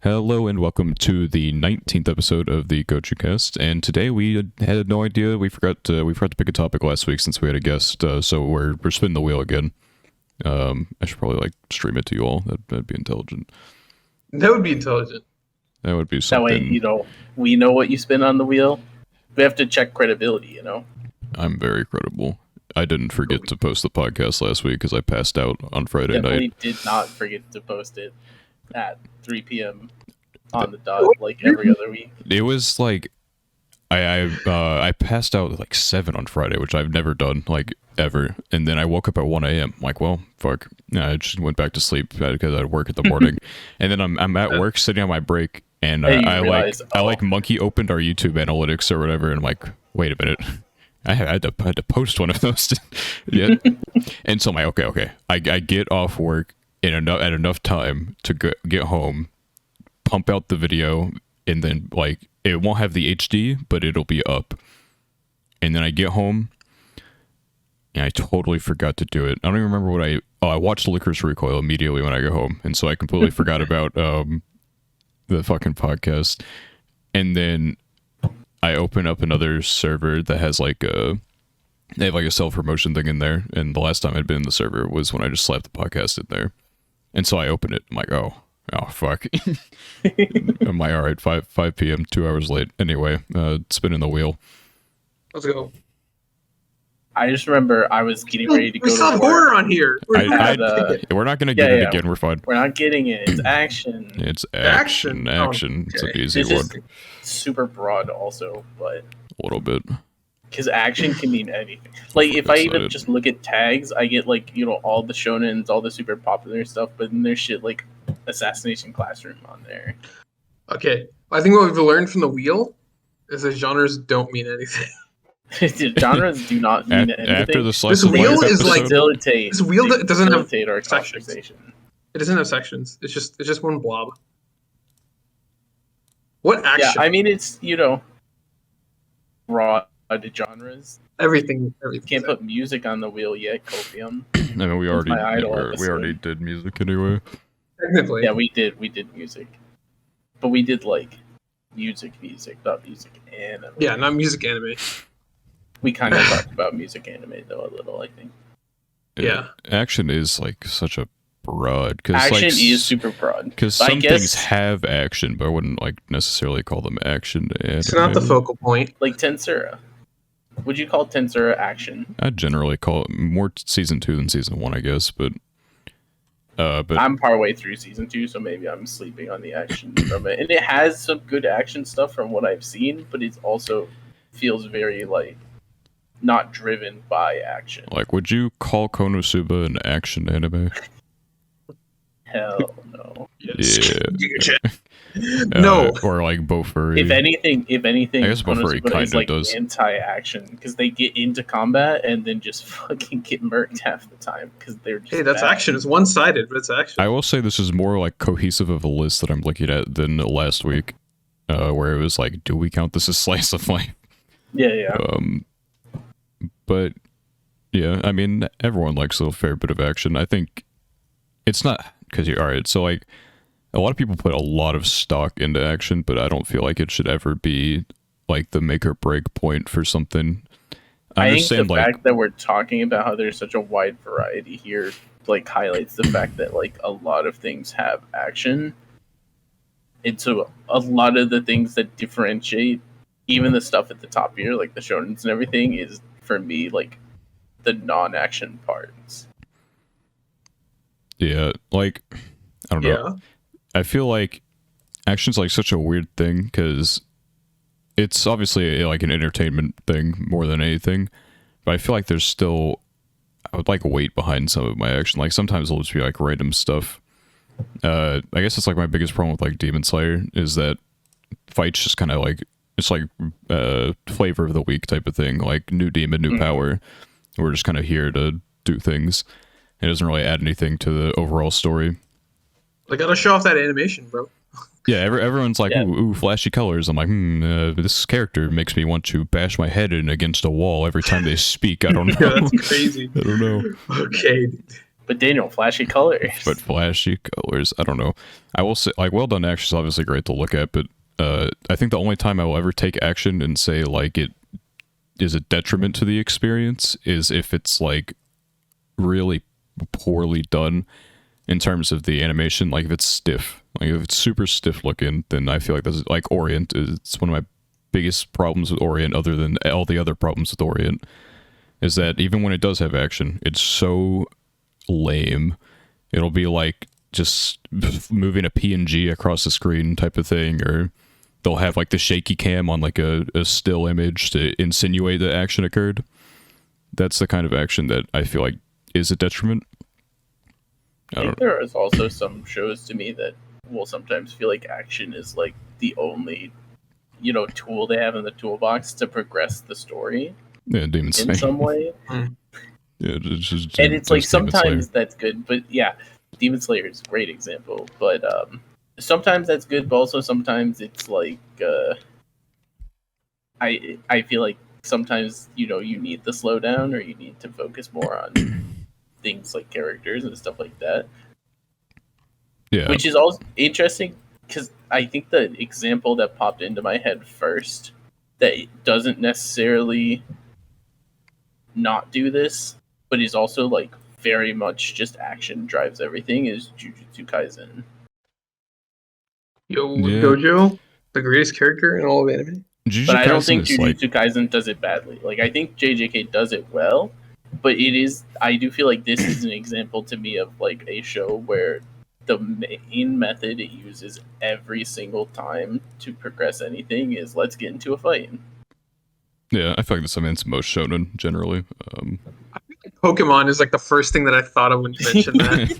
Hello and welcome to the 19th episode of the Gochuucast. And today we had no idea. We forgot to pick a topic last week since we had a guest. So we're spinning the wheel again. I should probably stream it to you all. That'd be intelligent. That would be intelligent. That would be something. That way, we know what you spin on the wheel. We have to check credibility, I'm very credible. I didn't forget to post the podcast last week because I passed out on Friday Definitely night. did not forget to post it at 3 p.m. on the dot, like every other week. It was like I passed out at 7 on Friday, which I've never done ever, and then I woke up at 1 a.m. Well, fuck. Yeah, I just went back to sleep because I had work at the morning, and then I'm at work sitting on my break, and I monkey opened our YouTube analytics or whatever, and I'm like, wait a minute. I had to post one of those yet. And so I'm like, okay. I get off work at enough time to get home, pump out the video, and then it won't have the HD, but it'll be up. And then I get home, and I totally forgot to do it. I don't even remember what I watched Licorice Recoil immediately when I go home, and so I completely forgot about the fucking podcast. And then I open up another server that has they have a self-promotion thing in there, and the last time I'd been in the server was when I just slapped the podcast in there. And so I open it, I'm like, oh fuck. I'm like, alright, 5 p.m., 2 hours late. Anyway, spinning the wheel. Let's go. I just remember I was getting ready to go to We saw the work. border on here. We're not going to get it again, we're fine. We're not getting it. It's action. It's action. Oh, It's okay. an easy It's one. just super broad also, but A little bit. because action can mean anything. If I even just look at tags, I get all the shonens, all the super popular stuff, but then there's shit like Assassination Classroom on there. Okay. I think what we've learned from the wheel is that genres don't mean anything. Genres do not mean anything. After the slice This of wheel life is episode, Facilitate. This wheel doesn't have facilitate our sections. conversation. It doesn't have sections. It's just one blob. What Yeah, action? I mean it's broad genres. Everything. Can't put music on the wheel yet, Copium. I mean, we already my idol we episode. already did music anyway. Technically. Yeah, we did music, but we did music, not music anime. Yeah, not music anime. We kind of talked about music anime though a little, I think. Yeah. Action is such a broad because Action is super broad. Because I some guess- things have action, but I wouldn't necessarily call them action. It's not the focal point. Like Tensura. Would you call Tensura action? I'd generally call it more season 2 than season 1, I guess. But I'm partway through season 2, so maybe I'm sleeping on the action from it. And it has some good action stuff from what I've seen, but it also feels very not driven by action. would you call Konosuba an action anime? Hell no. Yes. Yeah. No. Or Bofuri. If anything, I guess Bofuri Konosuba is kinda does. anti-action because they get into combat and then just fucking get murked half the time because they're just Hey, that's bad. action. It's one-sided, but it's action. I will say this is more cohesive of a list that I'm looking at than last week, where it was do we count this as slice of life? Yeah. But yeah, I mean, everyone likes a fair bit of action. I think it's not because you're all right. So a lot of people put a lot of stock into action, but I don't feel like it should ever be the make or break point for something. I think the fact that we're talking about how there's such a wide variety here highlights the fact that a lot of things have action. And so a lot of the things that differentiate even the stuff at the top here, the shonens and everything, is for me the non-action parts. Yeah, I don't know. Yeah. I feel like action's such a weird thing because it's obviously an entertainment thing more than anything, but I feel like there's still I would weight behind some of my action. Sometimes it'll just be random stuff. I guess it's my biggest problem with Demon Slayer is that fights just kind of it's flavor of the week type of thing, new demon, new power. We're just kind of here to do things. It doesn't really add anything to the overall story. They gotta show off that animation, bro. Yeah, everyone's ooh, flashy colors. I'm this character makes me want to bash my head in against a wall every time they speak. I don't know. Yeah, that's crazy. I don't know. Okay. But Daniel, flashy colors. But flashy colors, I don't know. I will say, like, well done action is obviously great to look at, but I think the only time I will ever take action and say like it is a detriment to the experience is if it's like really poorly done in terms of the animation. Like if it's stiff, like if it's super stiff looking, then I feel like this is like Orient. It's one of my biggest problems with Orient, other than all the other problems with Orient, is that even when it does have action, it's so lame. It'll be like just moving a PNG across the screen type of thing, or they'll have like the shaky cam on like a still image to insinuate that action occurred. That's the kind of action that I feel like is a detriment. I think there is also some shows to me that will sometimes feel like action is like the only, tool they have in the toolbox to progress the story. Yeah, Demon Slayer. In some way. Yeah, and it's like sometimes that's good, but yeah, Demon Slayer is a great example. But sometimes that's good, but also sometimes it's like I feel like sometimes you need the slowdown, or you need to focus more on things like characters and stuff like that. Yeah, which is also interesting because I think the example that popped into my head first that doesn't necessarily not do this, but is also like very much just action drives everything, is Jujutsu Kaisen. Gojo, the greatest character in all of anime. But I don't think Jujutsu Kaisen does it badly. Like I think JJK does it well, but I do feel like this is an example to me of like a show where the main method it uses every single time to progress anything is let's get into a fight. Yeah, I feel like that's something that's most shonen generally. I feel like Pokemon is like the first thing that I thought of when you mentioned that.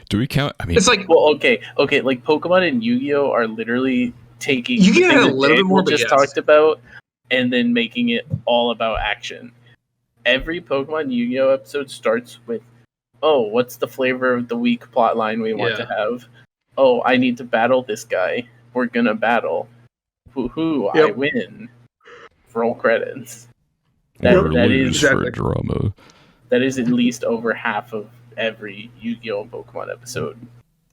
Do we count? I mean, it's like, well, okay, like Pokemon and Yu-Gi-Oh are literally taking the thing a little bit more, just talked about, and then making it all about action. Every Pokemon Yu-Gi-Oh episode starts with, oh, what's the flavor of the week plot line we want to have? Oh, I need to battle this guy. We're gonna battle. Hoo-hoo, I win. Roll credits. That is for drama. That is at least over half of every Yu-Gi-Oh! Pokemon episode.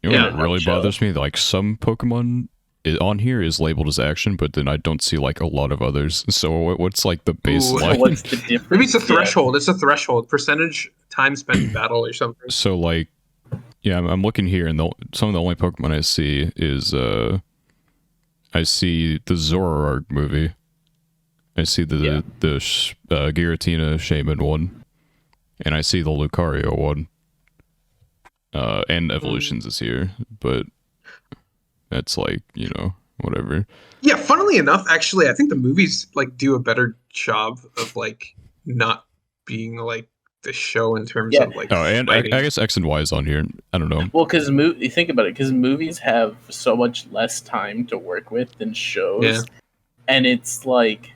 You know what really bothers me? Like some Pokemon on here is labeled as action, but then I don't see like a lot of others. So what's like the baseline? What's the difference? Maybe it's a threshold. It's a threshold percentage time spent in battle or something. So like, yeah, I'm looking here, and some of the only Pokemon I see is I see the Zoroark movie. I see the Giratina Shaman one, and I see the Lucario one, and Evolutions is here, but that's like, whatever. Yeah, funnily enough, actually, I think the movies like do a better job of like not being like the show in terms of like. Oh, and I guess X and Y is on here. I don't know. Well, because you think about it, because movies have so much less time to work with than shows, and it's like,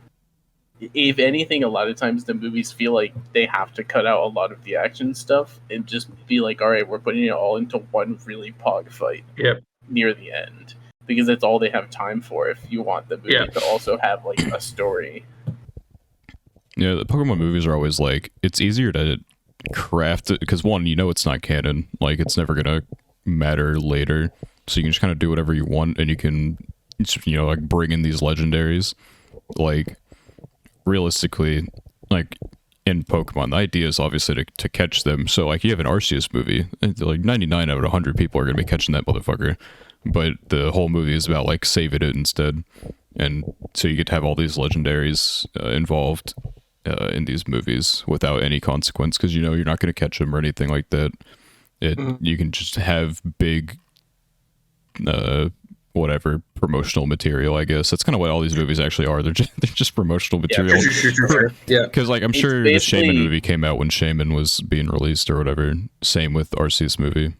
if anything, a lot of times the movies feel like they have to cut out a lot of the action stuff and just be like, all right, we're putting it all into one really pog fight near the end, because that's all they have time for if you want the movie to also have like a story. Yeah, the Pokemon movies are always like, it's easier to craft it because one, it's not canon, like it's never gonna matter later, so you can just kind of do whatever you want, and you can like bring in these legendaries. Like realistically, like in Pokemon, the idea is obviously to catch them. So like you have an Arceus movie, like 99 out of 100 people are going to be catching that motherfucker, but the whole movie is about like saving it instead. And so you get to have all these legendaries involved in these movies without any consequence, because you're not going to catch them or anything like that. You can just have big whatever promotional material. I guess that's kind of what all these movies actually are. They're just promotional material. Yeah, because like I'm sure the Shaman movie came out when Shaman was being released or whatever. Same with Arceus movie.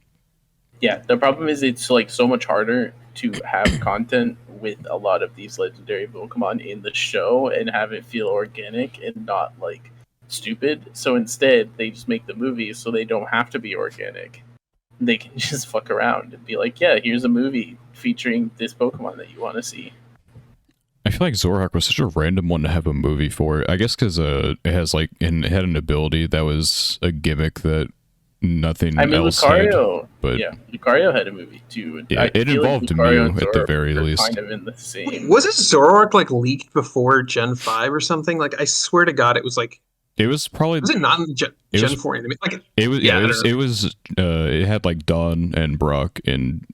Yeah, the problem is it's like so much harder to have content with a lot of these legendary Pokemon in the show and have it feel organic and not like stupid. So instead, they just make the movies so they don't have to be organic. They can just fuck around and be like, yeah, here's a movie featuring this Pokemon that you want to see. I feel like Zoroark was such a random one to have a movie for. I guess because it has like, and it had an ability that was a gimmick that nothing I mean, else had. But Lucario had a movie too. Yeah, it involved Mew at the very least. Kind of in the same. Wait, was it Zoroark like leaked before Gen 5 or something? Like, I swear to God, it was like. It was probably. Was it not in Gen 4 anime? Like, it was. Yeah, it was. It had like Dawn and Brock in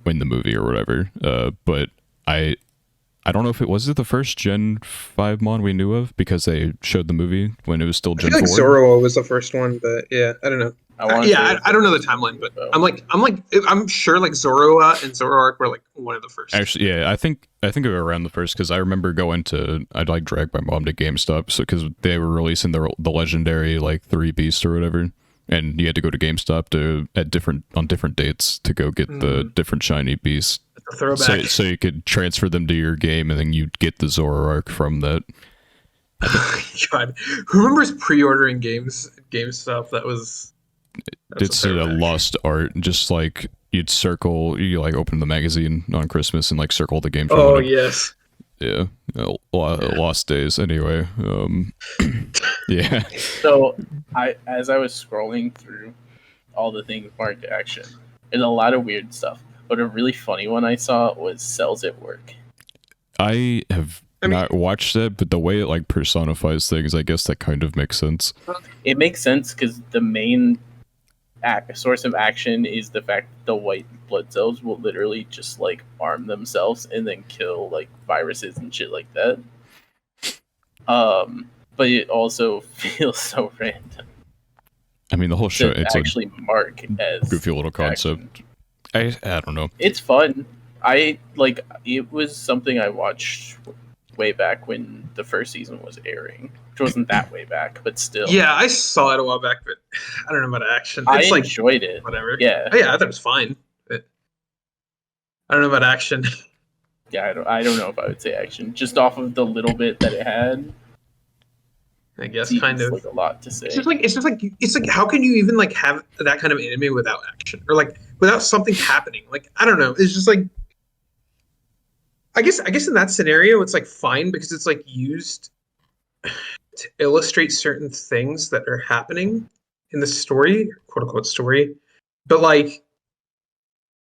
the movie or whatever. But I don't know if it was the first Gen 5 Mon we knew of, because they showed the movie when it was still Gen 4. I feel like Zoroark was the first one, but yeah, I don't know. I don't know the timeline, but I'm sure like Zoroark and Zoroark were like one of the first. Actually, yeah, I think they were around the first, because I remember I'd like drag my mom to GameStop, so because they were releasing the legendary like 3 Beasts or whatever, and you had to go to GameStop on different dates to go get the different shiny beasts. Throwback. So you could transfer them to your game, and then you'd get the Zoroark from that. God, who remembers pre-ordering GameStop? It's a lost art. Just like you like open the magazine on Christmas and like circle the game. Oh yes. Yeah, lost days. Anyway, yeah. So as I was scrolling through all the things marked action, there's a lot of weird stuff. But a really funny one I saw was Cells at Work. I have not watched it, but the way it like personifies things, I guess that kind of makes sense. It makes sense because the main source of action is the fact that the white blood cells will literally just like arm themselves and then kill like viruses and shit like that. But it also feels so random. I mean, the whole show, it's actually mark as goofy little concept. Action. I don't know. It's fun. It was something I watched way back when the first season was airing, which wasn't that way back, but still. Yeah, I saw it a while back, but I don't know about action. I enjoyed it. Whatever. Yeah. Oh, yeah, I thought it was fine. But I don't know about action. Yeah, I don't know if I would say action. Just off of the little bit that it had. I guess kind of like a lot to say. It's just like how can you even like have that kind of anime without action, or like without something happening? Like, I don't know. It's just like I guess in that scenario it's like fine because it's like used to illustrate certain things that are happening in the story, quote unquote story. But like,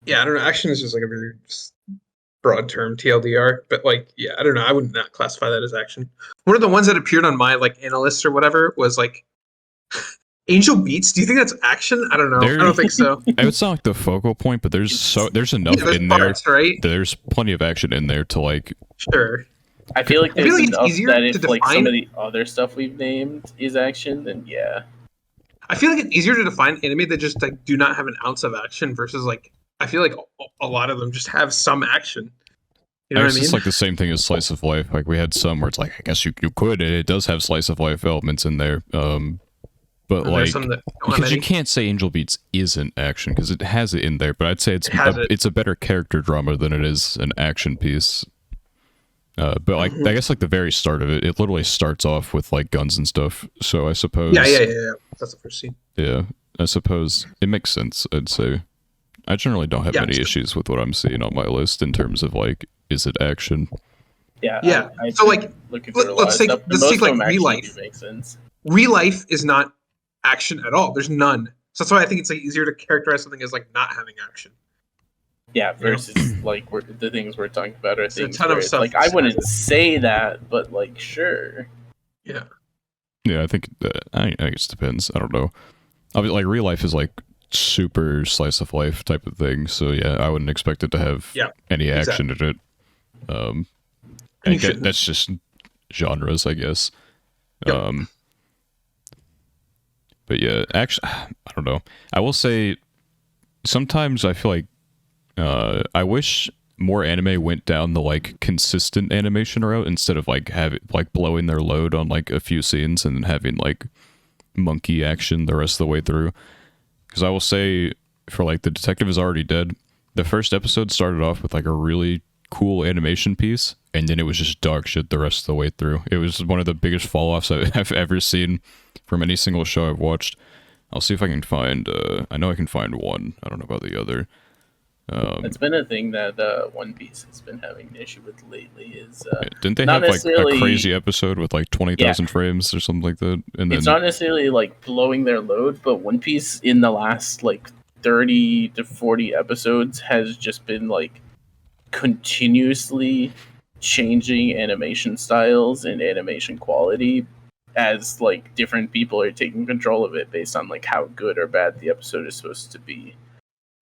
yeah, I don't know. Action is just like a very broad term, TLDR, but like, yeah, I don't know. I would not classify that as action. One of the ones that appeared on my like analyst or whatever was like Angel Beats. Do you think that's action? I don't know. I don't think so. It's not like the focal point, but there's enough in parts, there. Right? There's plenty of action in there to like. Sure. I feel like there's enough that if like some of the other stuff we've named is action, then yeah. I feel like it's easier to define anime that just like do not have an ounce of action versus like I feel like a lot of them just have some action. You know what I mean? It's like the same thing as slice of life. Like we had some where it's like, I guess you could. It does have slice of life elements in there. But like, because you can't say Angel Beats isn't action because it has it in there. But I'd say it's a better character drama than it is an action piece. But like, I guess like the very start of it literally starts off with like guns and stuff. So I suppose. Yeah. That's the first scene. Yeah, I suppose it makes sense. I'd say. I generally don't have any issues with what I'm seeing on my list in terms of like, is it action? Yeah. So like, let's take like real life. Makes sense. Real life is not action at all. There's none. So that's why I think it's like easier to characterize something as like not having action. Yeah, versus like the things we're talking about are things where it's like I wouldn't say that, but like sure. Yeah. Yeah, I think I guess it depends. I don't know. Obviously, like real life is like super slice of life type of thing. So yeah, I wouldn't expect it to have any action in it. That's just genres, I guess. Yep. But yeah, actually, I don't know. I will say sometimes I feel like I wish more anime went down the like consistent animation route instead of like blowing their load on like a few scenes and then having like monkey action the rest of the way through. Because I will say, for like The Detective Is Already Dead, the first episode started off with like a really cool animation piece, and then it was just dog shit the rest of the way through. It was one of the biggest fall-offs I've ever seen from any single show I've watched. I'll see if I can find, I know I can find one. I don't know about the other. It's been a thing that One Piece has been having an issue with lately. Is didn't they not have like a necessarily crazy episode with like 20,000 frames or something like that? And it's then not necessarily like blowing their load, but One Piece in the last like 30 to 40 episodes has just been like continuously changing animation styles and animation quality as like different people are taking control of it based on like how good or bad the episode is supposed to be.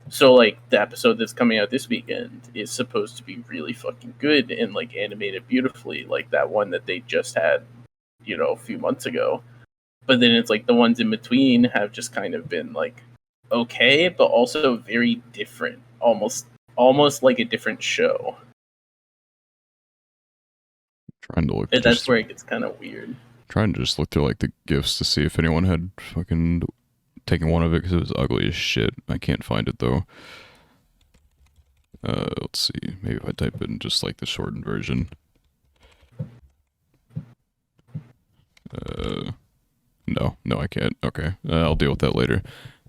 So like the episode that's coming out this weekend is supposed to be really fucking good and like animated beautifully, like that one that they just had, a few months ago. But then it's like the ones in between have just kind of been like okay, but also very different, almost like a different show. trying to look. And that's where it gets kind of weird. Trying to just look through like the gifs to see if anyone had fucking taken one of it because it was ugly as shit. I can't find it though. Let's see. Maybe if I type in just like the shortened version. No, I can't. Okay, I'll deal with that later.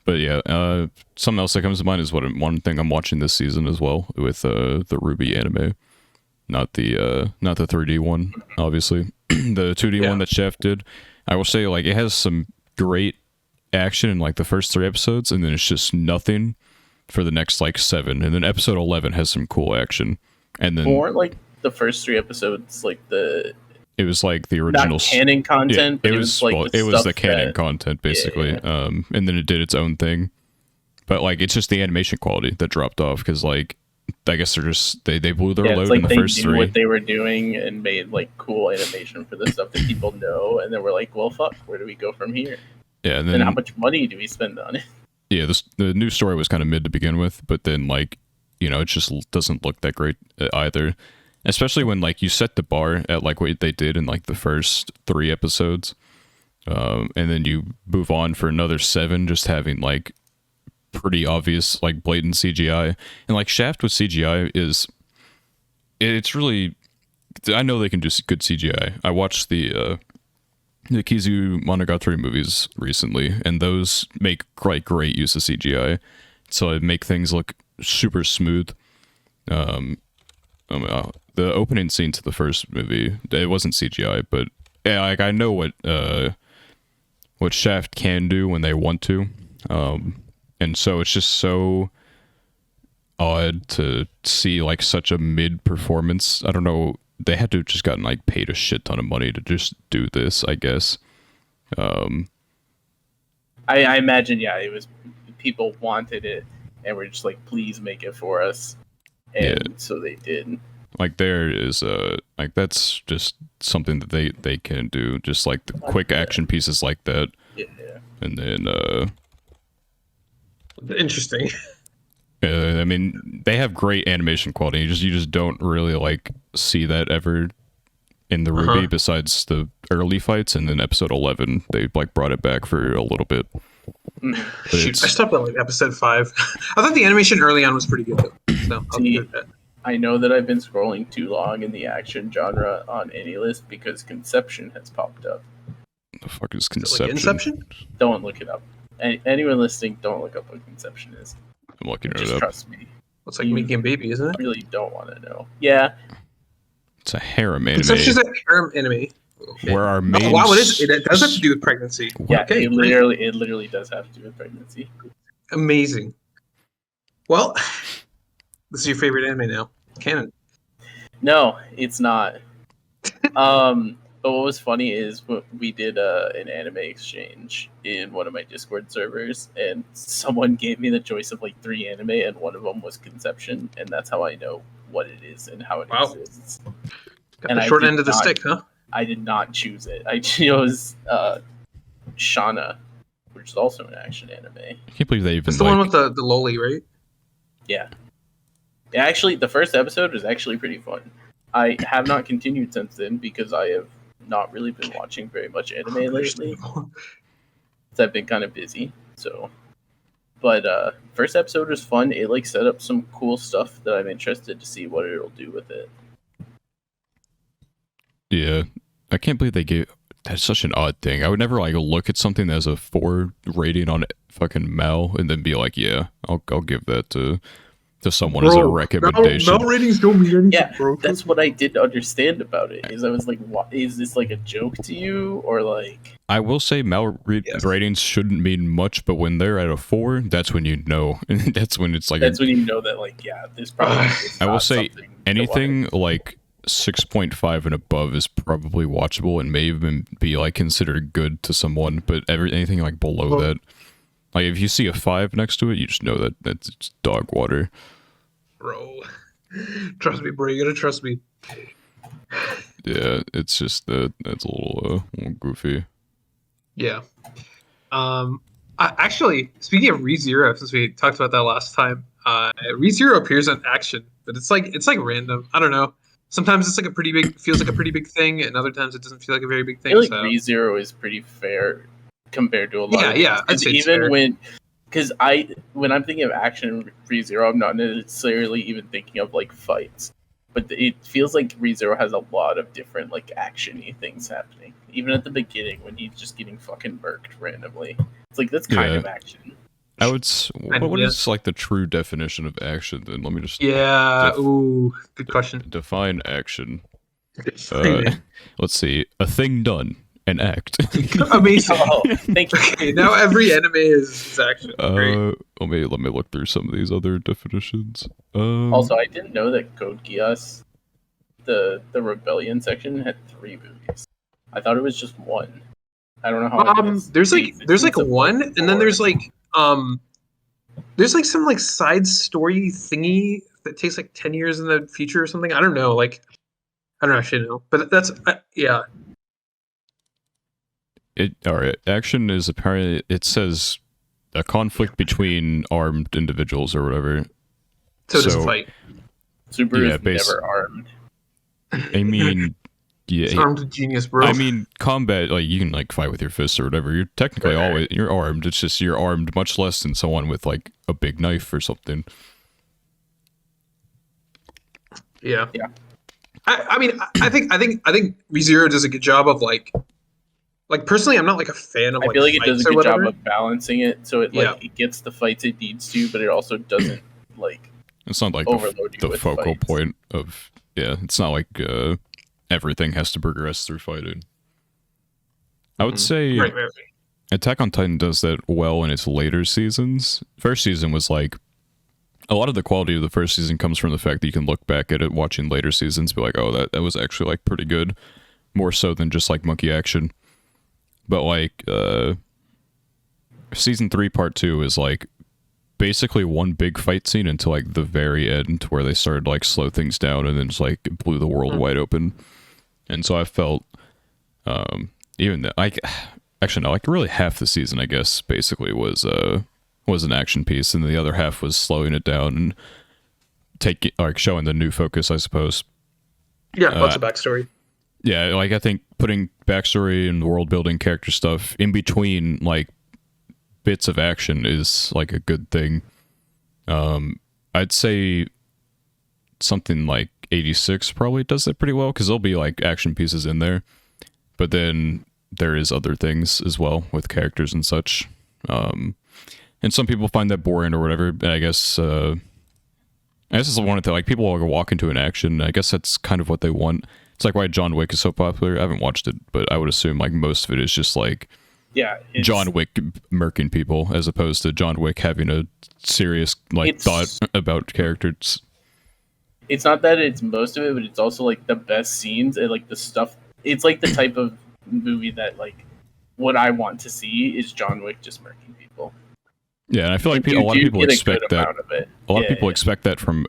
But yeah, something else that comes to mind is one thing I'm watching this season as well with the Ruby anime, not the 3D one, obviously. The 2D one that Chef did. I will say like it has some great action in like the first 3 episodes, and then it's just nothing for the next like 7, and then episode 11 has some cool action, and then more like the first 3 episodes like it was like the original not canon content, but it was like it was the canon content basically. And then it did its own thing, but like it's just the animation quality that dropped off because like I guess they're just they blew their load in the first 3. They knew what they were doing and made like cool animation for the stuff that people know, and then we're like, well, fuck, where do we go from here? Yeah, and then how much money do we spend on it? Yeah, the new story was kind of mid to begin with, but then like it just doesn't look that great either. Especially when like you set the bar at like what they did in like the first 3 episodes, and then you move on for another 7, just having like pretty obvious like blatant CGI. And like Shaft with CGI it's really, I know they can do good CGI. I watched the Kizu Monogatari movies recently, and those make quite great use of CGI, so it make things look super smooth. The opening scene to the first movie, it wasn't CGI, but yeah, like I know what Shaft can do when they want to, and so it's just so odd to see like such a mid performance. I don't know. They had to have just gotten like paid a shit ton of money to just do this, I guess. I imagine, it was people wanted it and were just like, please make it for us, and so they did. Like there is like that's just something that they can do, just like the quick action pieces like that. Yeah. And then interesting. I mean, they have great animation quality. You just don't really like see that ever in the Ruby besides the early fights, and then episode 11 they like brought it back for a little bit. Shoot, I stopped at like episode 5. I thought the animation early on was pretty good though. So I'll give it that. I know that I've been scrolling too long in the action genre on any list because Conception has popped up. The fuck is Conception? Like Inception? Don't look it up. Anyone listening, don't look up what Conception is. I'm looking it Just up. trust me. It's like making a baby, isn't it? I really don't want to know. Yeah. It's a harem anime. Conception's a harem anime. Okay. Where our main... wow, it is. It does have to do with pregnancy. Yeah, okay, it literally does have to do with pregnancy. Amazing. Well, this is your favorite anime now. Canon. No, it's not. But what was funny is we did an anime exchange in one of my Discord servers, and someone gave me the choice of like 3 anime, and one of them was Conception, and that's how I know what it is and how it exists. Got the short end of the stick, huh? I did not choose it. I chose Shauna, which is also an action anime. I can't believe they even. It's the one with the loli, right? Yeah. Actually, the first episode was actually pretty fun. I have not continued since then because I have not really been watching very much anime lately. I've been kind of busy, so. But first episode was fun. It like set up some cool stuff that I'm interested to see what it'll do with it. Yeah, I can't believe they gave. That's such an odd thing. I would never like look at something that has a 4 rating on fucking Mal and then be like, yeah, I'll give that to to someone as a recommendation. Mel ratings don't mean anything, Yeah, bro. that's what I didn't understand about it. Is I was like, what, is this like a joke to you, or like? I will say ratings shouldn't mean much, but when they're at a 4, that's when you know. That's when it's like. That's when you know that, like, yeah, this probably. Is I will not say something anything like 6.5 and above is probably watchable and may even be like considered good to someone, but anything like below that, like if you see a 5 next to it, you just know that that's dog water. Bro, trust me, bro. You gotta trust me. Yeah, it's just that's a little goofy. Yeah. Actually, speaking of ReZero, since we talked about that last time, ReZero appears on Action, but it's like random. I don't know. Sometimes it's like feels like a pretty big thing, and other times it doesn't feel like a very big thing. I feel like ReZero is pretty fair compared to a lot of things. Yeah, I'd say it's even fair. because when I'm thinking of Action ReZero, I'm not necessarily even thinking of like fights, but it feels like ReZero has a lot of different like action-y things happening. Even at the beginning when he's just getting fucking murked randomly, it's like that's kind of action. I would. What is like the true definition of action? Then let me just. Yeah. Ooh, good question. Define action. Let's see. A thing done. An act. Amazing. Oh, thank you. Okay, now every anime is action. Great. Let me look through some of these other definitions. Also, I didn't know that Gochuucast, the Rebellion section, had 3 movies. I thought it was just 1. I don't know how. There's like one, and then there's like some like side story thingy that takes like 10 years in the future or something. I don't know. Like, I don't actually know, but that's yeah. Alright, action is apparently, it says a conflict between armed individuals or whatever. So it doesn't fight. Super is never armed. I mean, yeah. It's armed genius, bro. I mean, combat, like, you can, like, fight with your fists or whatever. You're technically you're armed. It's just you're armed much less than someone with, like, a big knife or something. Yeah. I mean, I think ReZero does a good job of like personally, I'm not like a fan of. I feel like it does a good job of balancing it, so it it gets the fights it needs to, but it also doesn't like. It's not like the focal point of It's not like everything has to progress through fighting. I would say Attack on Titan does that well in its later seasons. First season was like. A lot of the quality of the first season comes from the fact that you can look back at it watching later seasons, be like, oh, that was actually like pretty good, more so than just like monkey action. But like season 3 part 2 is like basically one big fight scene until like the very end where they started like slow things down and then just like blew the world wide open. And so I felt even that like actually no, like really half the season I guess basically was an action piece, and the other half was slowing it down and showing the new focus, I suppose. Yeah, lots of backstory. Yeah, like I think putting backstory and world building character stuff in between like bits of action is like a good thing. I'd say something like 86 probably does that pretty well because there'll be like action pieces in there, but then there is other things as well with characters and such. And some people find that boring or whatever. And I guess it's one of the like people will walk into an action. I guess that's kind of what they want. It's like why John Wick is so popular. I haven't watched it, but I would assume like most of it is just like John Wick murking people as opposed to John Wick having a serious like thought about characters. It's not that it's most of it, but it's also like the best scenes and like the stuff. It's like the type of movie that like what I want to see is John Wick just murking people. Yeah, and I feel like a lot of people expect that. A lot of people expect that from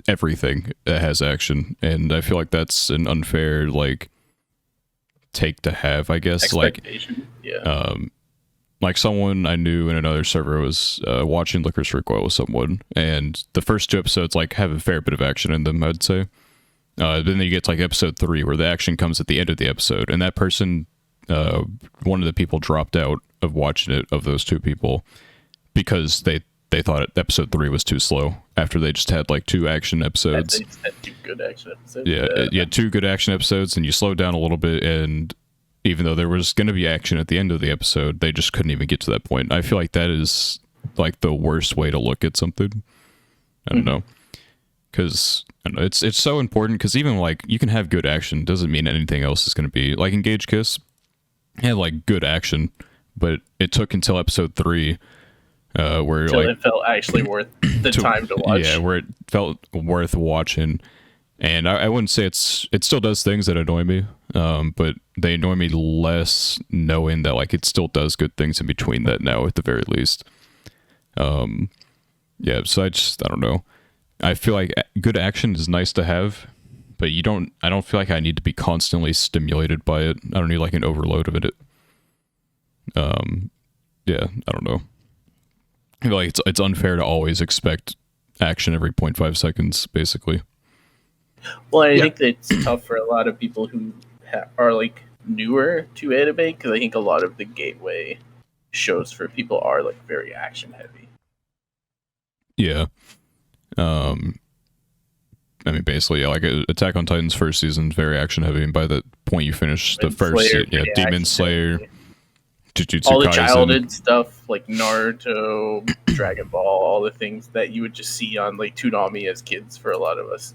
everything that has action, and I feel like that's an unfair like take to have. I guess like someone I knew in another server was watching Licorice Recoil with someone, and the first 2 episodes like have a fair bit of action in them. I'd say. Then you get to like episode 3 where the action comes at the end of the episode, and that person, one of the people dropped out of watching it of those 2 people. Because they thought episode 3 was too slow after they just had like 2 action episodes. They just had 2 good action episodes. Yeah, you had 2 good action episodes, and you slowed down a little bit. And even though there was going to be action at the end of the episode, they just couldn't even get to that point. I feel like that is like the worst way to look at something. I don't know. Because it's so important, because even like you can have good action doesn't mean anything else is going to be like Engage Kiss had like good action, but it took until episode 3 where Until like it felt actually worth the time to watch. Yeah, where it felt worth watching. And I wouldn't say it still does things that annoy me, but they annoy me less knowing that like it still does good things in between that now at the very least. Yeah, so I don't know. I feel like good action is nice to have, but I don't feel like I need to be constantly stimulated by it. I don't need like an overload of it. Yeah, I don't know. I feel like it's unfair to always expect action every 0.5 seconds, basically. Well, I think that it's tough for a lot of people who are like newer to anime, because I think a lot of the gateway shows for people are like very action heavy. Yeah. I mean, basically, yeah, like Attack on Titan's first season is very action heavy, and by the point you finish the first, Demon Slayer, Jujutsu all the Kaisen, childhood stuff like Naruto, Dragon Ball, all the things that you would just see on like Toonami as kids for a lot of us.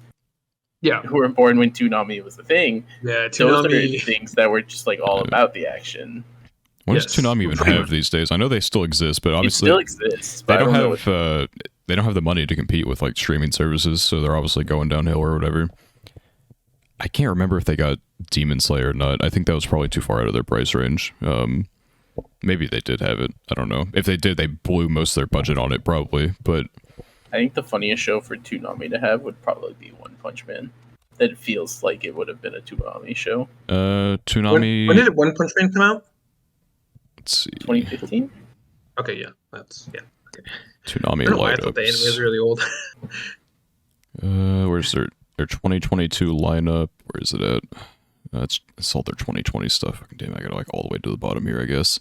Yeah, who were born when Toonami was the thing. Yeah, Those Toonami. are things that were just like all about the action. What does Toonami even have these days? I know they still exist, but obviously it still exists. They don't have they don't have the money to compete with like streaming services, so they're obviously going downhill or whatever. I can't remember if they got Demon Slayer or not. I think that was probably too far out of their price range. Maybe they did have it. I don't know. If they did, they blew most of their budget on it, probably. But I think the funniest show for Toonami to have would probably be One Punch Man. That feels like it would have been a Toonami show. Toonami. When did One Punch Man come out? Let's see. 2015. Okay, yeah, Okay. Toonami I don't know why I light thought the anime ups. was really old. Where's their 2022 lineup? Where is it at? It's all their 2020 stuff. Damn, I gotta like all the way to the bottom here, I guess.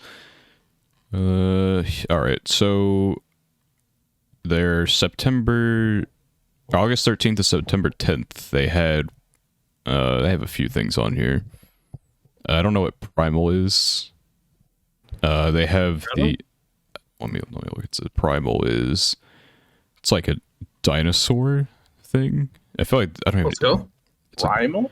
All right, so their August 13th to September 10th, they have a few things on here. I don't know what Primal is. They have Primal? Let me look. It's a Primal is. It's like a dinosaur thing. I feel like I don't even. Let's go. Primal.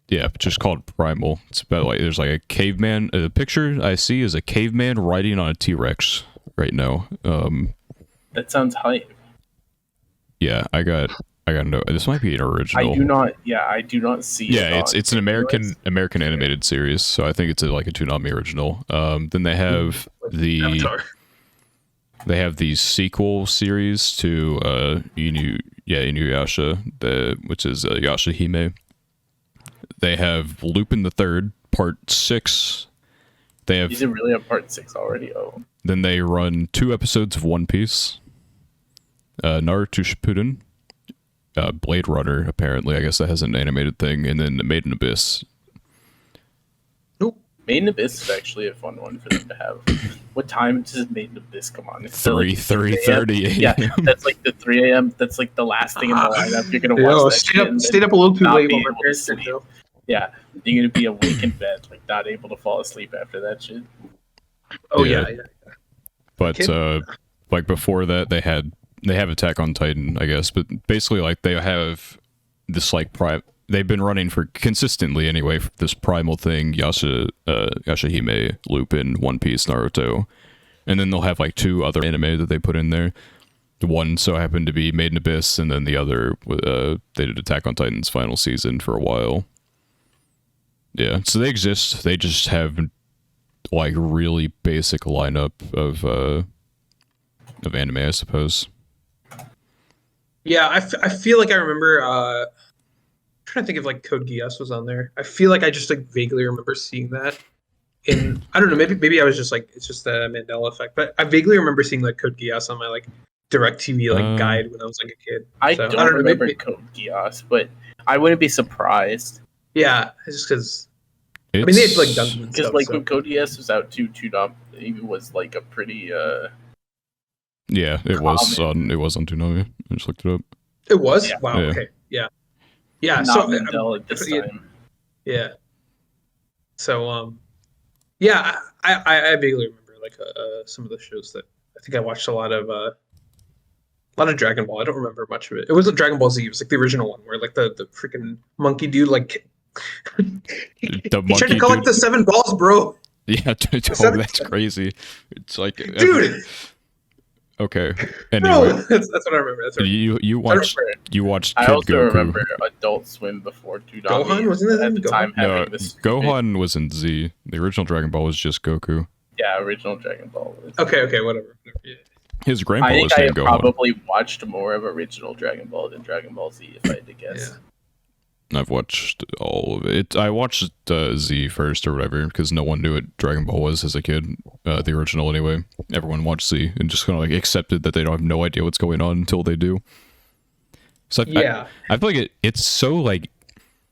Yeah, just called Primal. It's about like there's like a caveman. The picture I see is a caveman riding on a T-Rex right now. That sounds hype. Yeah, I got no. This might be an original. I do not see. Yeah, it's an American animated series, so I think it's like a Toonami original. Then they have they have the sequel series to Inuyasha, which is Yashahime. They have Lupin the Third, Part 6. They have. Is it really on Part 6 already? Oh. Then they run 2 episodes of One Piece. Naruto Shippuden, Blade Runner. Apparently, I guess that has an animated thing, and then Made in Abyss. Made in Abyss is actually a fun one for them to have. What time does Made in Abyss come on? It's 3:30 a.m. Yeah, that's like the 3 a.m. That's like the last thing in the lineup. You're gonna watch that. Stayed up a little too late while my parents sleep. Yeah, you're gonna be awake in bed, like not able to fall asleep after that shit. Oh yeah. But like before that, they have Attack on Titan, I guess. But basically, like they have this like they've been running for consistently anyway. This Primal thing, Yashahime, Lupin, One Piece, Naruto, and then they'll have like 2 other anime that they put in there. One so happened to be Made in Abyss, and then the other they did Attack on Titan's final season for a while. Yeah, so they exist. They just have like really basic lineup of anime, I suppose. Yeah, I feel like I remember. I'm trying to think if like Code Geass was on there. I feel like I just like vaguely remember seeing that. I don't know. Maybe I was just like it's just the Mandela effect, but I vaguely remember seeing like Code Geass on my like DirecTV like guide when I was like a kid. I don't remember Code Geass, but I wouldn't be surprised. Yeah, it's just because. I mean, they had like done because like when Code Geass was out too, it was like a pretty. Yeah, it was on Toonami. I just looked it up. It was? Yeah. Wow. Yeah. Okay. Yeah. Yeah. Not So Mandela at this time. Yeah. So yeah, I vaguely remember like some of the shows that I think I watched a lot of A lot of Dragon Ball. I don't remember much of it. It wasn't Dragon Ball Z. It was like the original one where like the freaking monkey dude like The he tried to monkey collect dude. the 7 balls, bro. Yeah, that's crazy. It's like Dude, okay. bro, Anyway, that's what I remember. That's what I remember. you I watched remember. you watched I Kid also Goku. remember Adult Swim before Toonami. Gohan, wasn't it at then? the time No, having this. Gohan was in Z. The original Dragon Ball was just Goku. Yeah, original Dragon Ball. Was. Okay, whatever. Yeah. His grandpa I think was I named Gohan. probably watched more of original Dragon Ball than Dragon Ball Z, if I had to guess. I've watched all of it. I watched Z first or whatever because no one knew what Dragon Ball was as a kid. The original anyway. Everyone watched Z and just kind of like accepted that they don't have no idea what's going on until they do. So I feel like it's so like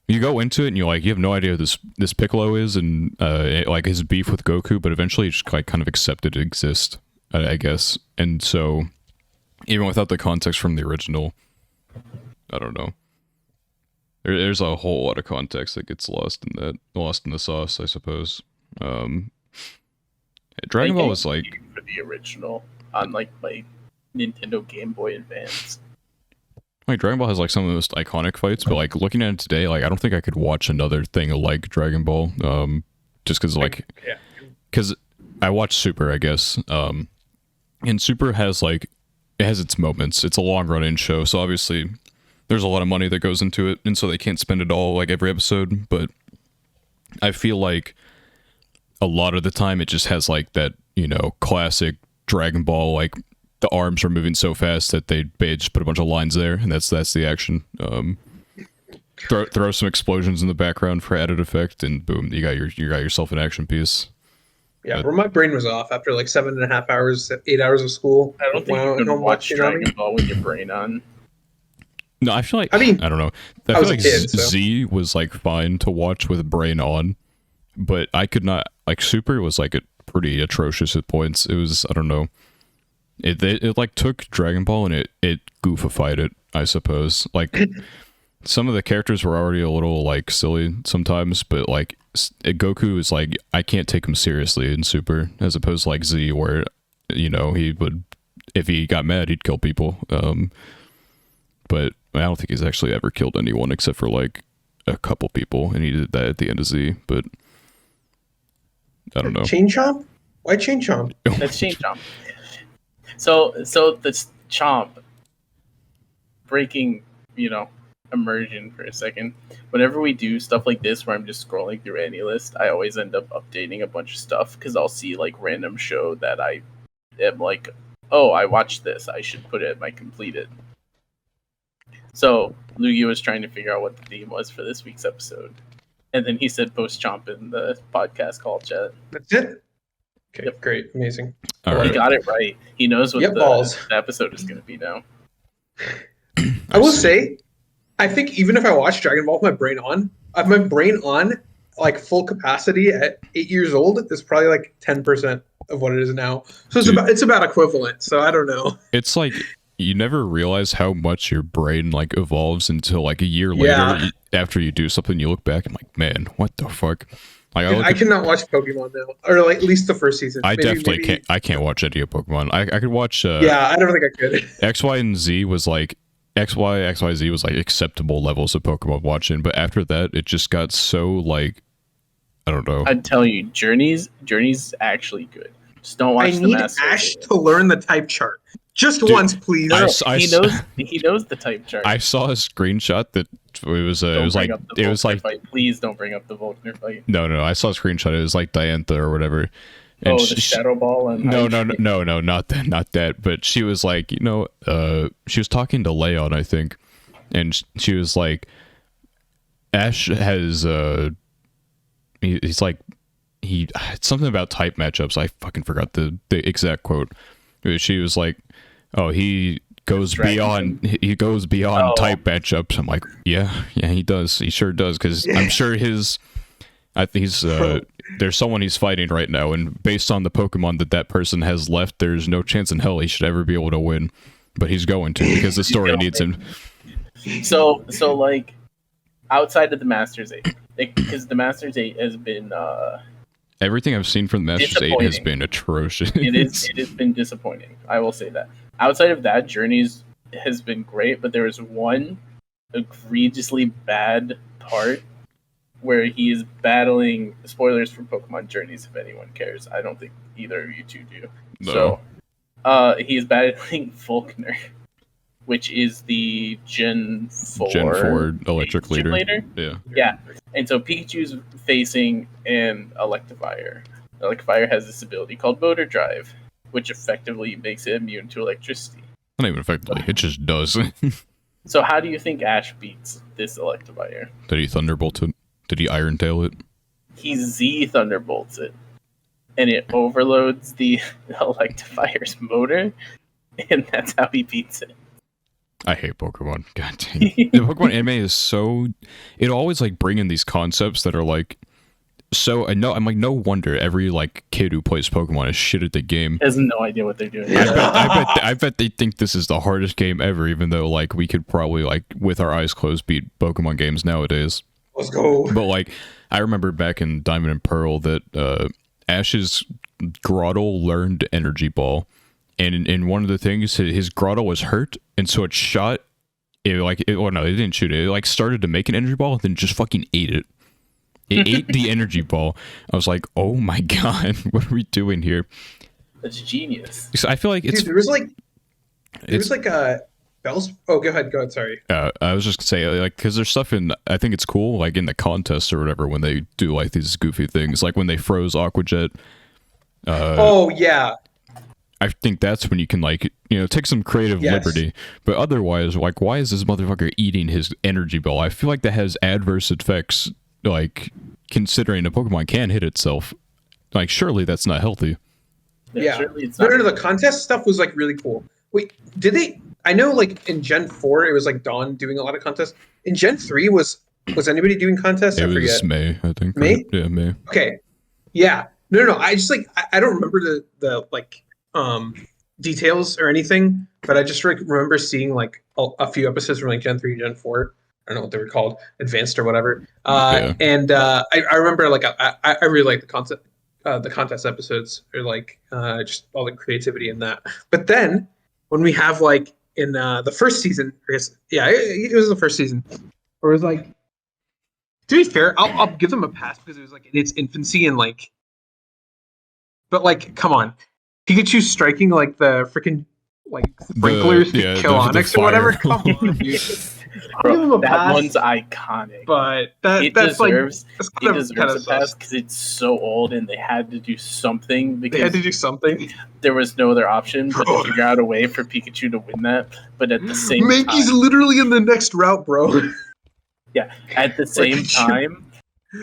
you go into it and you're like you have no idea who this Piccolo is and like his beef with Goku, but eventually you just like kind of accept it exists, I guess. And so even without the context from the original, I don't know. There's a whole lot of context that gets lost in the sauce, I suppose. Dragon Ball was like for the original on like my Nintendo Game Boy Advance. Like Dragon Ball has like some of the most iconic fights, but like looking at it today, like I don't think I could watch another thing like Dragon Ball. Just because because I watched Super, I guess. And Super has like it has its moments. It's a long run-in show, so obviously there's a lot of money that goes into it, and so they can't spend it all like every episode. But I feel like a lot of the time it just has like that, classic Dragon Ball, like the arms are moving so fast that they just put a bunch of lines there, and that's the action. Throw some explosions in the background for added effect, and boom, you got yourself an action piece. Yeah, where my brain was off after like 7.5 hours, 8 hours of school. I don't think you can watch Dragon Ball with your brain on. No, I feel like I don't know. I feel like Z was like fine to watch with brain on, but I could not like Super was like pretty atrocious at points. It was I don't know. It like took Dragon Ball and it goofified it, I suppose. Like some of the characters were already a little like silly sometimes, but like Goku is like I can't take him seriously in Super as opposed to like Z where he would if he got mad he'd kill people. But I don't think he's actually ever killed anyone except for like a couple people, and he did that at the end of Z. But I don't know. Chain Chomp? Why Chain Chomp? That's Chain Chomp. So this Chomp breaking, immersion for a second. Whenever we do stuff like this, where I'm just scrolling through any list, I always end up updating a bunch of stuff because I'll see like random show that I am like, oh, I watched this. I should put it in my completed. So Luigi was trying to figure out what the theme was for this week's episode, and then he said post Chomp in the podcast call chat. That's it. Okay, yep. Great, amazing. All right. He got it right. He knows what the episode is going to be now. I will say, I think even if I watch Dragon Ball with my brain on, like full capacity at 8 years old, is probably like 10% of what it is now. So it's about equivalent. So I don't know. It's like you never realize how much your brain like evolves until like a year later after you do something. You look back and like, man, what the fuck? Like, I cannot watch Pokemon now, or like at least the first season. I definitely can't. I can't watch any of Pokemon. I could watch. I don't think I could. X, Y, and Z was like X, Y, Z was like acceptable levels of Pokemon watching, but after that, it just got so like I don't know. I'd tell you, Journey's actually good. Just don't watch the Master. I need Ash to learn the type chart. Just once, please. He knows the type chart. I saw a screenshot that it was like fight. Please don't bring up the Volkner fight. No. I saw a screenshot. It was like Diantha or whatever. And the Shadow Ball and no, not that. But she was like, she was talking to Leon, I think, and she was like, Ash has he's like something about type matchups. I fucking forgot the exact quote. She was like, oh, he goes beyond type matchups. I'm like, yeah, he does. He sure does, because I'm sure I think he's there's someone he's fighting right now, and based on the Pokemon that person has left, there's no chance in hell he should ever be able to win, but he's going to because the story needs him. So like outside of the Masters 8, because the Masters 8 has been everything I've seen from the Masters 8 has been atrocious. It has been disappointing. I will say that. Outside of that, Journey's has been great, but there was one egregiously bad part where he is battling, spoilers for Pokemon Journeys if anyone cares. I don't think either of you two do. No. So he is battling Faulkner, which is the Gen 4 electric leader. Yeah. Yeah. And so Pikachu's facing an Electivire. Electivire has this ability called Motor Drive, which effectively makes it immune to electricity. Not even effectively, it just does. So how do you think Ash beats this Electivire? Did he Thunderbolt it? Did he Iron Tail it? He Z Thunderbolts it. And it overloads the Electivire's motor, and that's how he beats it. I hate Pokemon. God dang it. The Pokemon anime is so... It always, like, bring in these concepts that are, like... So, I'm like, no wonder every, like, kid who plays Pokemon is shit at the game. Has no idea what they're doing. I bet they think this is the hardest game ever, even though, like, we could probably, like, with our eyes closed, beat Pokemon games nowadays. Let's go. But, like, I remember back in Diamond and Pearl that Ash's Grottle learned Energy Ball. And in one of the things, his Grottle was hurt, and so it shot... It didn't shoot it. It, like, started to make an Energy Ball, and then just fucking ate it. It ate the Energy Ball. I was like, oh my god, what are we doing here? That's genius. So I feel like it's... Dude, there was like a... Bells? Oh, go ahead, sorry. I was just gonna say, like, because there's stuff in... I think it's cool, like, in the contests or whatever, when they do, like, these goofy things. Like, when they froze Aqua Jet. Oh, yeah. I think that's when you can, like, you know, take some creative liberty. But otherwise, like, why is this motherfucker eating his Energy Ball? I feel like that has adverse effects... Like, considering a Pokemon can hit itself, like, surely that's not healthy. Yeah. No, the contest stuff was, like, really cool. Wait, did they... I know, like, in Gen 4, it was, like, Dawn doing a lot of contests. In Gen 3, was anybody doing contests? It was May, I think. May? Right? Yeah, May. Okay. Yeah. No. I just, like... I don't remember the like, details or anything, but I just remember seeing, like, a few episodes from, like, Gen 3, Gen 4. I don't know what they were called, advanced or whatever. And I remember, like, I really like the contest episodes, or like just all the creativity in that. But then when we have, like, in the first season, I guess, yeah, it was the first season, where it was like, to be fair, I'll give them a pass because it was, like, in its infancy and, like, but, like, come on, Pikachu striking, like, the freaking, like, sprinklers to kill Onyx or whatever. Come on, dude. Bro, that one's iconic. But that's it deserves a pass because it's so old, and they had to do something. There was no other option but to figure out a way for Pikachu to win that. But at the same time, Mankey's literally in the next route, bro. Yeah, at the same time,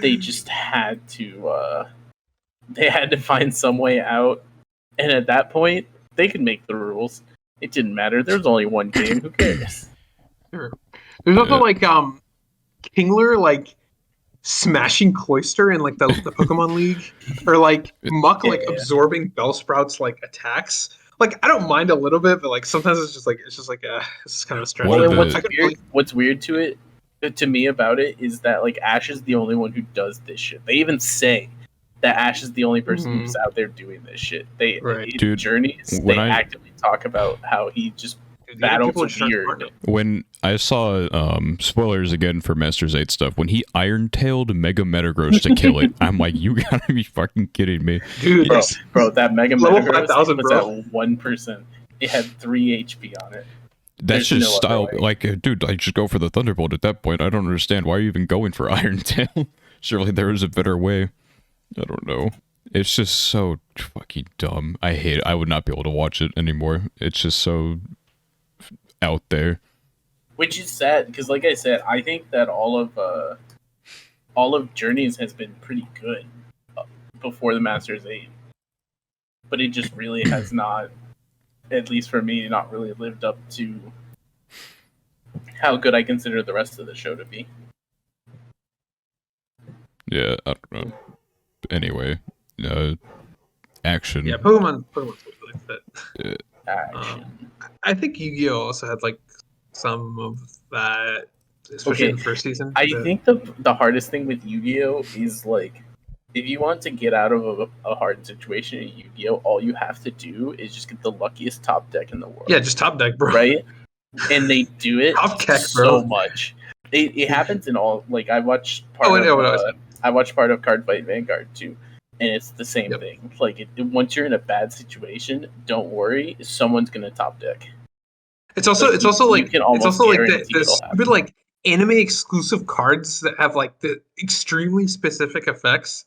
they just had to. They had to find some way out, and at that point, they could make the rules. It didn't matter. There was only one game. Who cares? Sure. There's also, like, Kingler, like, smashing Cloyster in, like, the Pokemon League, or, like, Muck, like, absorbing Bellsprout's, like, attacks. Like, I don't mind a little bit, but, like, sometimes it's just kind of a stretch. Well, what's weird to me about it is that, like, Ash is the only one who does this shit. They even say that Ash is the only person who's out there doing this shit. In Journeys, they actively talk about how he just battles weird. When I saw spoilers again for Masters 8 stuff, when he Iron-tailed Mega Metagross to kill it, I'm like, you gotta be fucking kidding me. Dude, bro, that Mega Metagross was at 1%. It had 3 HP on it. That's just style. Like, dude, I just go for the Thunderbolt at that point. I don't understand. Why are you even going for Iron-tail? Surely there is a better way. I don't know. It's just so fucking dumb. I hate it. I would not be able to watch it anymore. It's just so out there. Which is sad, because, like I said, I think that all of Journeys has been pretty good before the Masters 8. But it just really has not, at least for me, not really lived up to how good I consider the rest of the show to be. Yeah, I don't know. Anyway, action. Yeah, Pokemon's really fit. Action. I think Yu-Gi-Oh! Also had, like, some of that, especially in the first season. I think the hardest thing with Yu-Gi-Oh! Is, like, if you want to get out of a hard situation in Yu-Gi-Oh! All you have to do is just get the luckiest top deck in the world. Yeah, just top deck, bro. Right? and they do it Top Keck, so bro. much. It happens in all. Like I watched Oh, I watched part of Card Fight Vanguard too, and it's the same Yep. thing. Like once you're in a bad situation, don't worry, someone's gonna top deck. It's also Like, it's also you like can it's almost also like guarantee the it'll stupid happen. like anime exclusive cards that have like the extremely specific effects